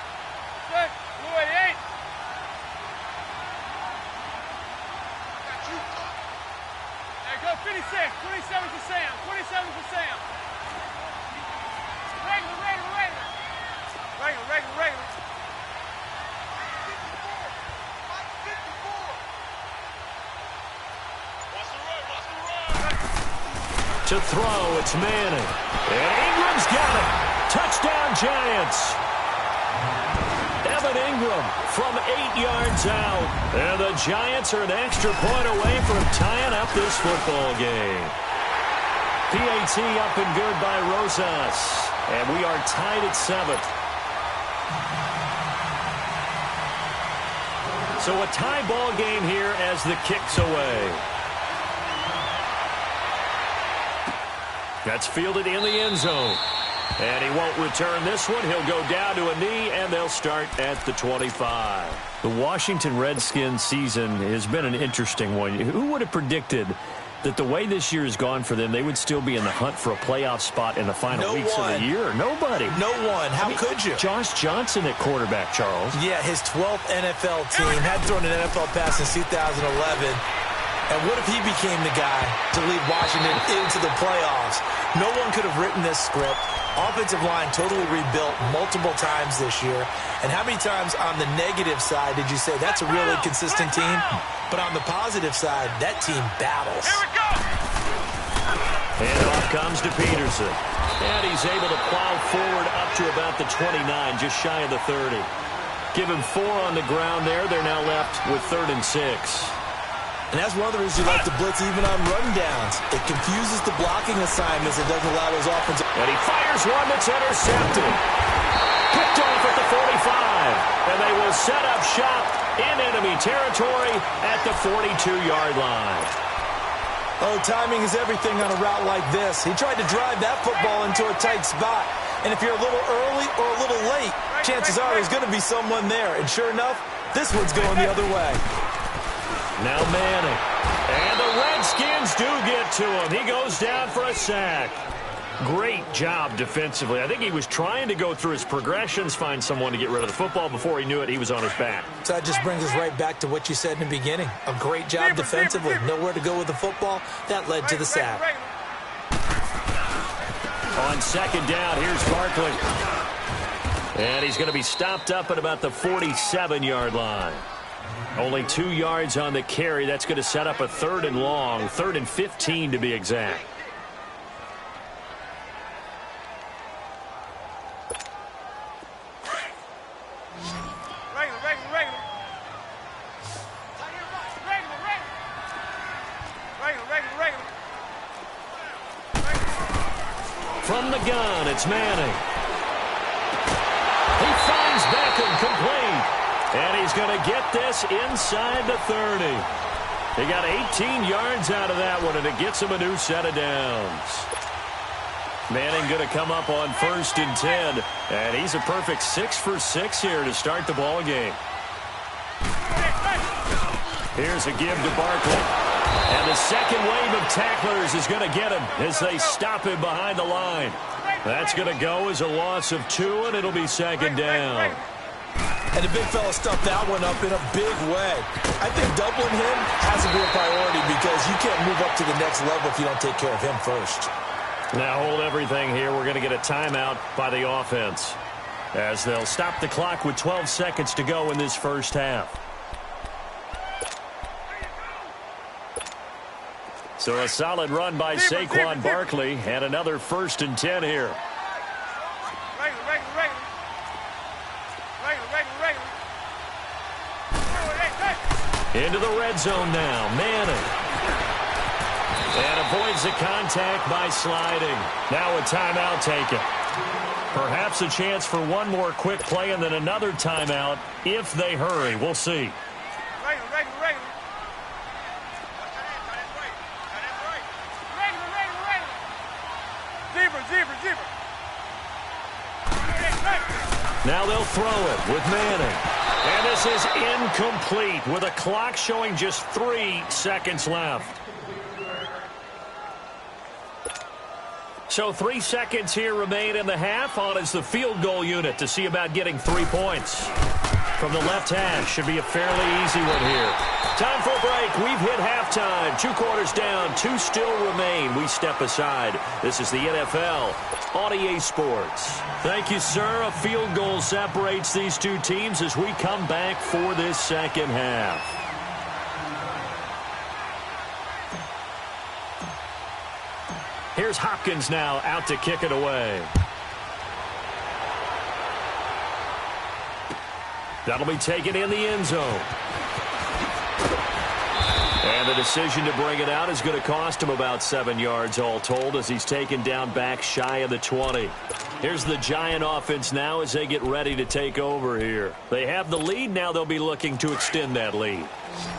go 56, 27 for Sam, 27 for Sam. Regular. To throw, it's Manning. And Ingram's got it. Touchdown, Giants. Evan Ingram from 8 yards out. And the Giants are an extra point away from tying up this football game. PAT up and good by Rosas. And we are tied at 7. So a tie ball game here as the kick's away. That's fielded in the end zone. And he won't return this one. He'll go down to a knee, and they'll start at the 25. The Washington Redskins season has been an interesting one. Who would have predicted that the way this year has gone for them, they would still be in the hunt for a playoff spot in the final weeks of the year? Nobody. No one. How could you? Josh Johnson at quarterback, Charles. Yeah, his 12th NFL team. Had thrown an NFL pass since 2011. And what if he became the guy to lead Washington into the playoffs? No one could have written this script. Offensive line totally rebuilt multiple times this year. And how many times on the negative side did you say that's a really consistent team? But on the positive side, that team battles. Here we go! And off comes to Peterson. And he's able to plow forward up to about the 29, just shy of the 30. Give him 4 on the ground there. They're now left with 3rd and 6. And that's one of the reasons you like to blitz even on rundowns. It confuses the blocking assignments. It doesn't allow those offensive. And he fires one that's intercepted. Picked off at the 45. And they will set up shop in enemy territory at the 42-yard line. Oh, timing is everything on a route like this. He tried to drive that football into a tight spot. And if you're a little early or a little late, chances are there's going to be someone there. And sure enough, this one's going the other way. Now Manning. And the Redskins do get to him. He goes down for a sack. Great job defensively. I think he was trying to go through his progressions, find someone to get rid of the football. Before he knew it, he was on his back. So that just brings us right back to what you said in the beginning. A great job defensively. Nowhere to go with the football. That led to the sack. On 2nd down, here's Barkley. And he's going to be stopped up at about the 47-yard line. Only 2 yards on the carry. That's going to set up a 3rd and long, 3rd and 15 to be exact. From the gun, it's Manning. looking complete. And he's going to get this inside the 30. He got 18 yards out of that one, and it gets him a new set of downs. Manning going to come up on 1st and 10, and he's a perfect 6 for 6 here to start the ball game. Here's a give to Barkley. And the second wave of tacklers is going to get him as they stop him behind the line. That's going to go as a loss of 2, and it'll be 2nd down. And the big fella stuffed that one up in a big way. I think doubling him has to be a priority because you can't move up to the next level if you don't take care of him first. Now hold everything here. We're going to get a timeout by the offense as they'll stop the clock with 12 seconds to go in this first half. So a solid run by Saquon Barkley and another 1st and 10 here. Into the red zone now. Manning. And avoids the contact by sliding. Now a timeout taken. Perhaps a chance for one more quick play and then another timeout if they hurry. We'll see. Now they'll throw it with Manning. And this is incomplete with a clock showing just 3 seconds left. So 3 seconds here remain in the half. On is the field goal unit to see about getting 3 points. From the left hash, should be a fairly easy one here. Time for a break. We've hit halftime. 2 quarters down, 2 still remain. We step aside. This is the NFL on EA Sports. Thank you, sir. A field goal separates these 2 teams as we come back for this second half. Here's Hopkins now out to kick it away. That'll be taken in the end zone. And the decision to bring it out is going to cost him about 7 yards all told as he's taken down back shy of the 20. Here's the Giant offense now as they get ready to take over here. They have the lead. Now they'll be looking to extend that lead.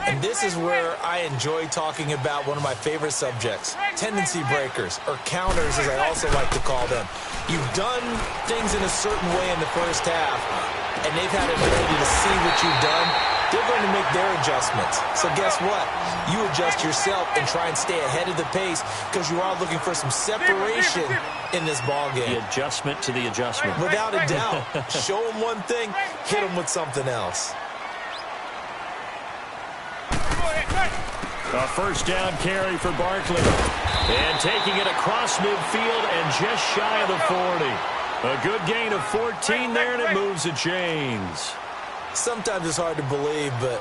And this is where I enjoy talking about one of my favorite subjects, tendency breakers, or counters as I also like to call them. You've done things in a certain way in the first half, and they've had an ability to see what you've done. They're going to make their adjustments. So guess what? You adjust yourself and try and stay ahead of the pace because you are looking for some separation in this ball game. The adjustment to the adjustment. Without a doubt. Show them one thing, hit them with something else. A first down carry for Barkley. And taking it across midfield and just shy of the 40. A good gain of 14 there, and it moves the chains. Sometimes it's hard to believe, but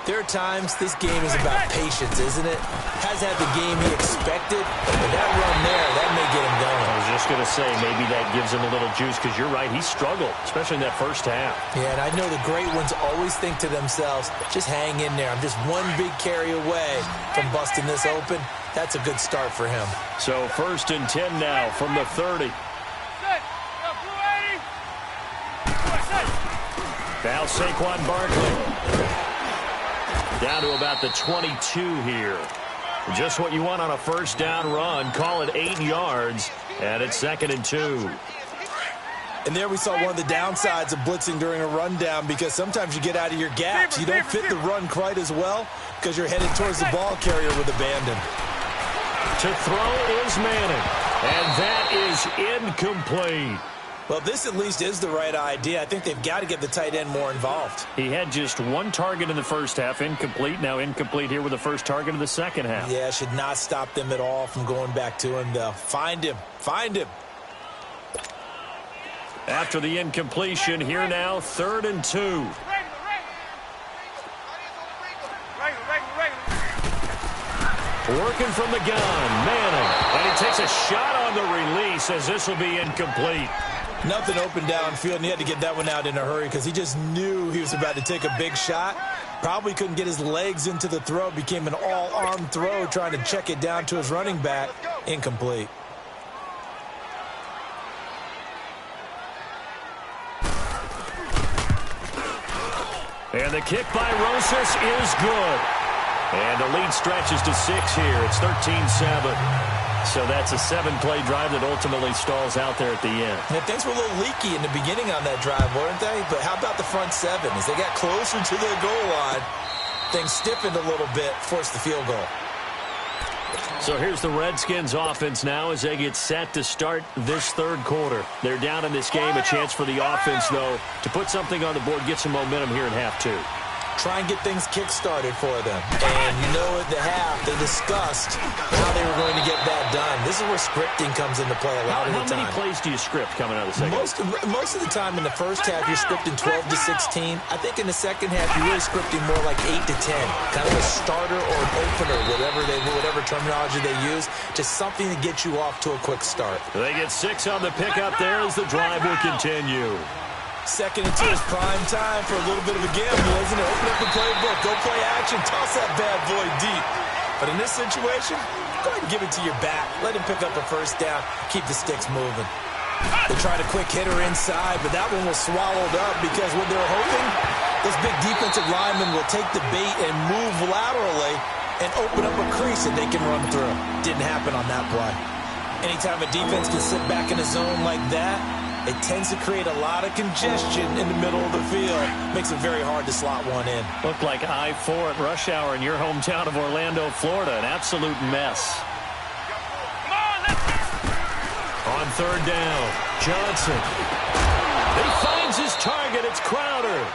there are times this game is about patience, isn't it? Has had the game he expected, but that run there, that may get him going. I was just going to say, maybe that gives him a little juice, because you're right, he struggled, especially in that first half. Yeah, and I know the great ones always think to themselves, just hang in there. I'm just one big carry away from busting this open. That's a good start for him. So 1st and 10 now from the 30. Now Saquon Barkley. Down to about the 22 here. Just what you want on a first down run. Call it 8 yards. And it's 2nd and 2. And there we saw one of the downsides of blitzing during a rundown because sometimes you get out of your gaps. You don't fit the run quite as well because you're headed towards the ball carrier with abandon. To throw is Manning. And that is incomplete. Well, this at least is the right idea. I think they've got to get the tight end more involved. He had just 1 target in the first half, incomplete. Now incomplete here with the first target of the second half. Yeah, should not stop them at all from going back to him, though. Find him. Find him. After the incompletion, here now, 3rd and 2. Working from the gun, Manning. And he takes a shot on the release as this will be incomplete. Nothing open downfield, and he had to get that one out in a hurry because he just knew he was about to take a big shot. Probably couldn't get his legs into the throw. Became an all-arm throw trying to check it down to his running back. Incomplete. And the kick by Rosas is good. And the lead stretches to 6 here. It's 13-7. So that's a 7-play drive that ultimately stalls out there at the end. Yeah, things were a little leaky in the beginning on that drive, weren't they? But how about the front 7? As they got closer to the goal line, things stiffened a little bit, forced the field goal. So here's the Redskins offense now as they get set to start this third quarter. They're down in this game. A chance for the offense, though, to put something on the board, get some momentum here in half 2. Try and get things kick-started for them. And you know at the half, they discussed how they were going to get that done. This is where scripting comes into play a lot of the time. How many plays do you script coming out of the second? Most of the time in the first half, you're scripting 12 to 16. I think in the second half, you're really scripting more like 8 to 10. Kind of a starter or an opener, whatever terminology they use. Just something to get you off to a quick start. They get 6 on the pickup there as the drive will continue. Second and 2 is prime time for a little bit of a gamble, isn't it? Open up the playbook, go play action, toss that bad boy deep. But in this situation, go ahead and give it to your back. Let him pick up a first down, keep the sticks moving. They tried a quick hitter inside, but that one was swallowed up because what they were hoping, those big defensive linemen will take the bait and move laterally and open up a crease that they can run through. Didn't happen on that play. Anytime a defense can sit back in a zone like that, it tends to create a lot of congestion in the middle of the field. Makes it very hard to slot one in. Looked like I-4 at rush hour in your hometown of Orlando, Florida. An absolute mess. On third down, Johnson. He finds his target. It's Crowder.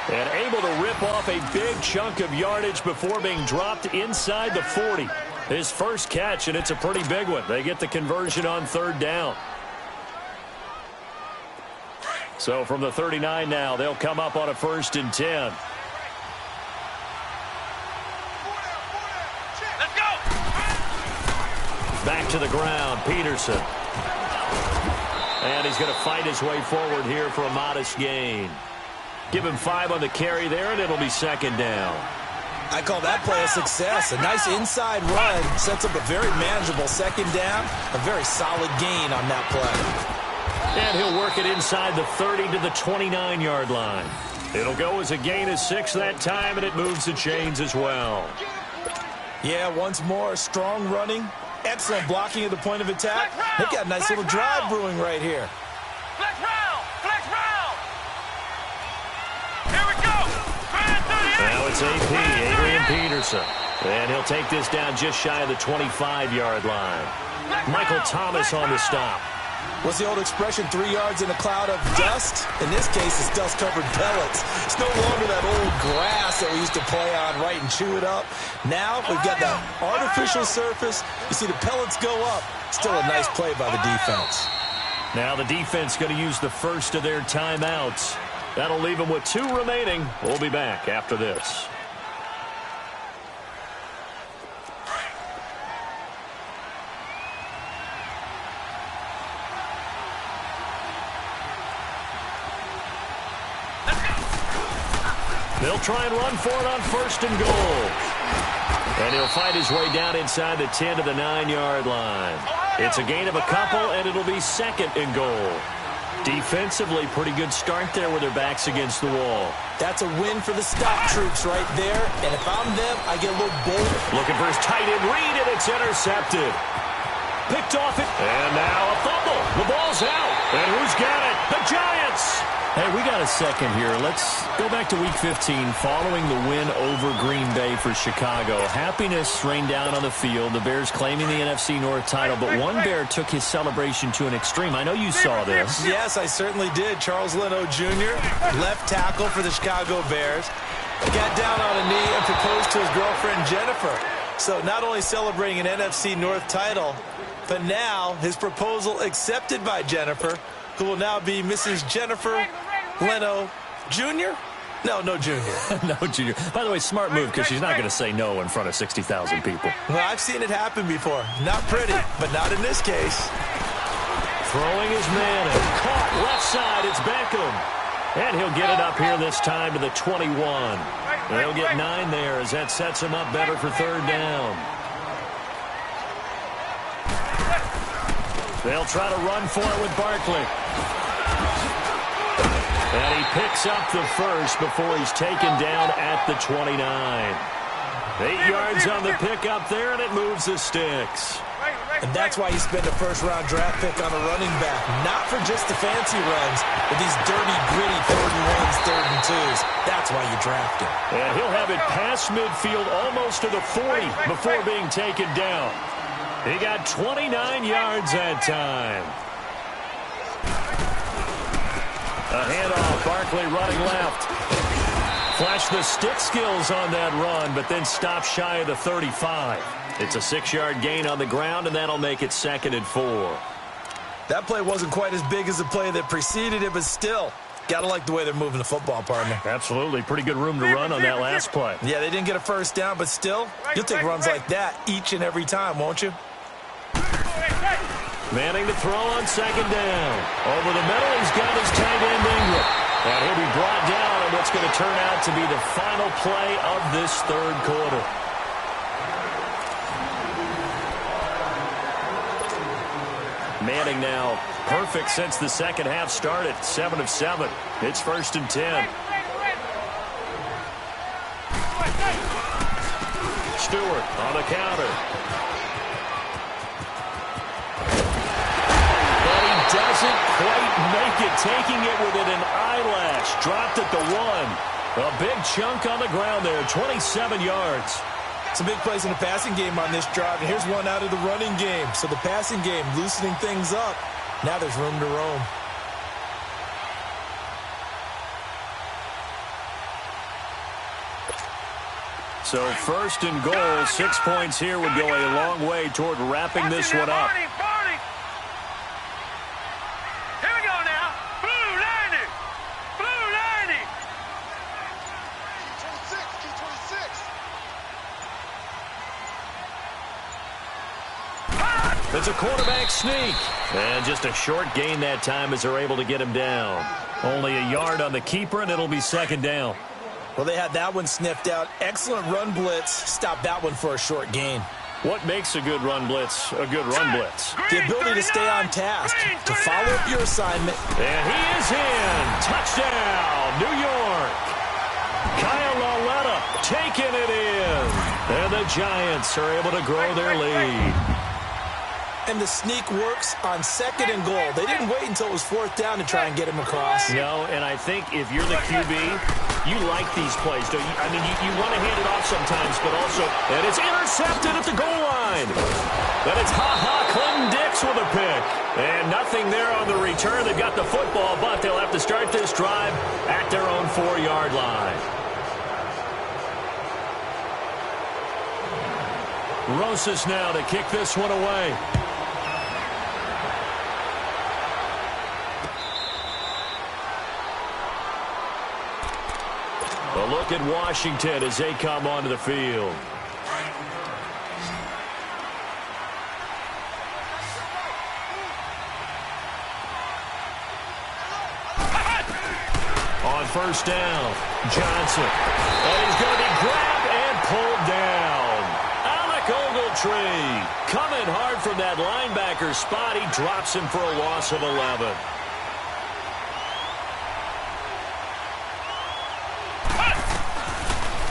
And able to rip off a big chunk of yardage before being dropped inside the 40. His first catch, and it's a pretty big one. They get the conversion on third down. So from the 39 now, they'll come up on a 1st and 10. Let's go! Back to the ground, Peterson. And he's going to fight his way forward here for a modest gain. Give him 5 on the carry there, and it'll be 2nd down. I call that play a success. A nice inside run sets up a very manageable 2nd down. A very solid gain on that play. And he'll work it inside the 30 to the 29-yard line. It'll go as a gain of 6 that time, and it moves the chains as well. Yeah, once more, strong running. Excellent blocking at the point of attack. They've got a nice little drive brewing right here. Flex round! Flex round! Here we go! Now it's AP, Adrian Peterson. And he'll take this down just shy of the 25-yard line. Michael Thomas on the stop. What's the old expression, 3 yards in a cloud of dust? In this case, it's dust-covered pellets. It's no longer that old grass that we used to play on, right, and chew it up. Now we've got that artificial surface. You see the pellets go up. Still a nice play by the defense. Now the defense going to use the first of their timeouts. That'll leave them with 2 remaining. We'll be back after this. They'll try and run for it on 1st and goal. And he'll fight his way down inside the 10 to the 9-yard line. It's a gain of a couple, and it'll be 2nd and goal. Defensively, pretty good start there with their backs against the wall. That's a win for the stop troops right there. And if I'm them, I get a little bold. Looking for his tight end read, and it's intercepted. Picked off it. And now a fumble. The ball's out. And who's got it? The Giants. Hey, we got a second here. Let's go back to Week 15 following the win over Green Bay for Chicago. Happiness rained down on the field. The Bears claiming the NFC North title, but one Bear took his celebration to an extreme. I know you saw this. Yes, I certainly did. Charles Leno Jr., left tackle for the Chicago Bears, got down on a knee and proposed to his girlfriend Jennifer. So not only celebrating an NFC North title, but now his proposal accepted by Jennifer, who will now be Mrs. Jennifer Leno Jr.? No Jr. No Jr. By the way, smart move because she's not going to say no in front of 60,000 people. Well, I've seen it happen before. Not pretty, but not in this case. Throwing his man in. Caught left side. It's Beckham. And he'll get it up here this time to the 21. They'll get 9 there as that sets him up better for 3rd down. They'll try to run for it with Barkley. And he picks up the first before he's taken down at the 29. 8 yards on the pickup there, and it moves the sticks. And that's why you spend a first-round draft pick on a running back. Not for just the fancy runs, but these dirty, gritty 3rd and 1s, 3rd and 2s. That's why you draft him. And he'll have it past midfield almost to the 40 before being taken down. He got 29 yards that time. A handoff, Barkley running left. Flashed the stick skills on that run, but then stopped shy of the 35. It's a 6-yard gain on the ground, and that'll make it 2nd and 4. That play wasn't quite as big as the play that preceded it, but still, got to like the way they're moving the football, partner. Absolutely. Pretty good room to run on that last play. Yeah, they didn't get a first down, but still, you'll take runs like that each and every time, won't you? Manning to throw on 2nd down. Over the middle, he's got his tight end Ingram. And he'll be brought down on what's going to turn out to be the final play of this 3rd quarter. Manning now perfect since the second half started. 7 of 7. It's 1st and 10. Stewart on the counter. But he doesn't quite make it, taking it within an eyelash. Dropped at the 1. A big chunk on the ground there, 27 yards. Some big plays in the passing game on this drive, and here's one out of the running game. So the passing game loosening things up. Now there's room to roam. So 1st and goal, 6 points here would go a long way toward wrapping this one up. Here we go now. Blue 90. Blue 90. It's a quarterback sneak. And just a short gain that time as they're able to get him down. Only a yard on the keeper, and it'll be 2nd down. Well, they had that one sniffed out. Excellent run blitz. Stop that one for a short gain. What makes a good run blitz a good run blitz? The ability to stay on task, to follow up your assignment. And he is in. Touchdown, New York. Kyle Lauletta taking it in. And the Giants are able to grow their lead. And the sneak works on 2nd and goal. They didn't wait until it was 4th down to try and get him across. No, and I think if you're the QB, you like these plays, don't you? I mean, you want to hand it off sometimes, but also, and it's intercepted at the goal line. Then it's Clinton-Dix with a pick. And nothing there on the return. They've got the football, but they'll have to start this drive at their own 4-yard line. Rosas now to kick this one away. A look at Washington as they come onto the field. On 1st down, Johnson. And he's going to be grabbed and pulled down. Alec Ogletree coming hard from that linebacker spot. He drops him for a loss of 11.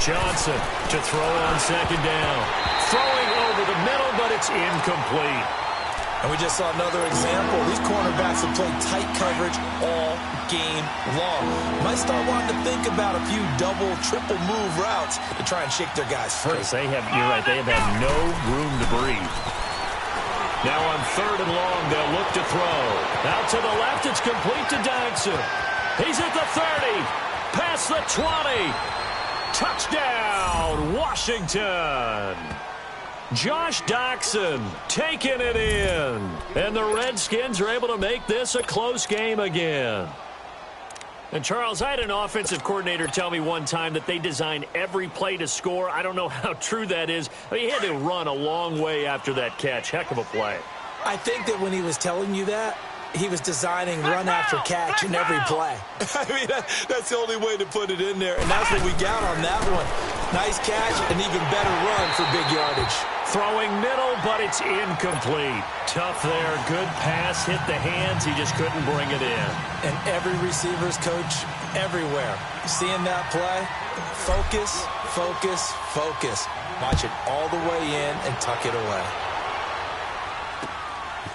Johnson to throw it on 2nd down. Throwing over the middle, but it's incomplete. And we just saw another example. These cornerbacks have played tight coverage all game long. Might start wanting to think about a few double, triple move routes to try and shake their guys free. You're right, they have had no room to breathe. Now on 3rd and long, they'll look to throw. Out to the left, it's complete to Dodson. He's at the 30, past the 20. Touchdown, Washington. Josh Doctson taking it in. And the Redskins are able to make this a close game again. And, Charles, I had an offensive coordinator tell me one time that they design every play to score. I don't know how true that is. But he had to run a long way after that catch. Heck of a play. I think that when he was telling you that, he was designing run after catch in every play. I mean, that's the only way to put it in there, and that's what we got on that one. Nice catch, an even better run for big yardage. Throwing middle, but it's incomplete. Tough there. Good pass. Hit the hands. He just couldn't bring it in. And every receiver's coach everywhere. Seeing that play, focus, focus, focus. Watch it all the way in and tuck it away.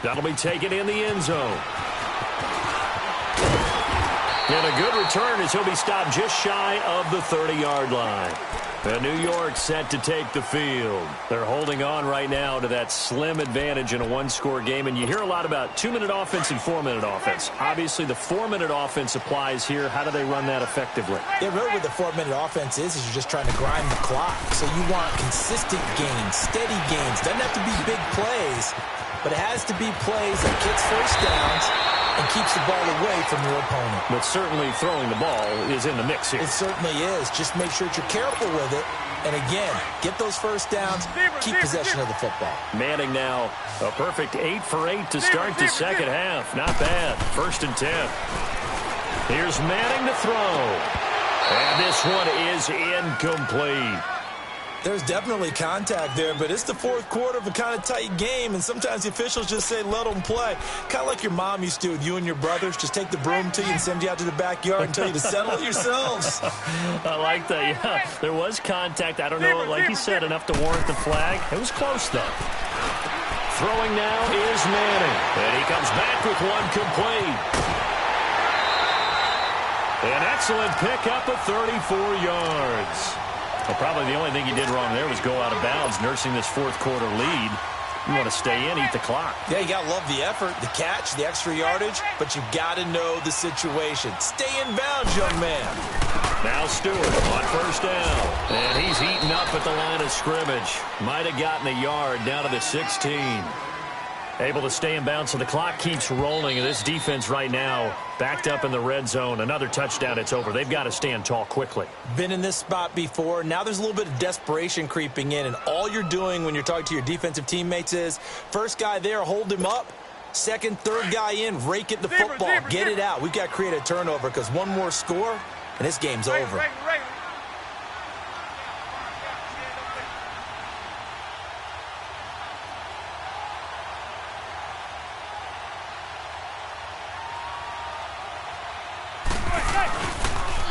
That'll be taken in the end zone. And a good return as he'll be stopped just shy of the 30-yard line. And New York set to take the field. They're holding on right now to that slim advantage in a one-score game. And you hear a lot about 2-minute offense and 4-minute offense. Obviously, the 4-minute offense applies here. How do they run that effectively? Yeah, really what the 4-minute offense is you're just trying to grind the clock. So you want consistent gains, steady gains. Doesn't have to be big plays, but it has to be plays that gets first downs and keeps the ball away from your opponent. But certainly throwing the ball is in the mix here. It certainly is. Just make sure that you're careful with it. And again, get those first downs, keep possession of the football. Manning now a perfect 8 for 8 to start the second half. Not bad. 1st and 10. Here's Manning to throw. And this one is incomplete. There's definitely contact there, but it's the fourth quarter of a kind of tight game, and sometimes the officials just say, let them play. Kind of like your mom used to with you and your brothers. Just take the broom to you and send you out to the backyard and tell you to settle it yourselves. I like that, yeah. There was contact. I don't know, like he said, enough to warrant the flag. It was close, though. Throwing now is Manning, and he comes back with one complete. An excellent pickup of 34 yards. Well, probably the only thing he did wrong there was go out of bounds, nursing this fourth quarter lead. You want to stay in, eat the clock. Yeah, you got to love the effort, the catch, the extra yardage, but you got to know the situation. Stay in bounds, young man. Now Stewart on first down. And he's eaten up at the line of scrimmage. Might have gotten a yard down to the 16. Able to stay in bounds, so the clock keeps rolling. And this defense right now backed up in the red zone. Another touchdown, it's over. They've got to stand tall quickly. Been in this spot before. Now there's a little bit of desperation creeping in. And all you're doing when you're talking to your defensive teammates is, first guy there, hold him up. Second, third guy in, rake at the football. Get it out. We've got to create a turnover because one more score, and this game's over.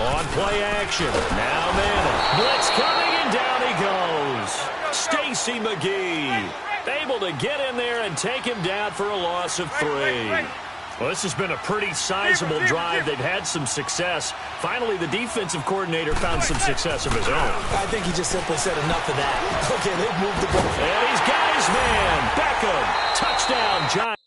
On play action. Now Manning. Blitz coming, and down he goes. Stacy McGee able to get in there and take him down for a loss of 3. Well, this has been a pretty sizable drive. They've had some success. Finally, the defensive coordinator found some success of his own. I think he just simply said enough of that. Okay, they've moved the ball. And he's got his man. Beckham. Touchdown, Giants.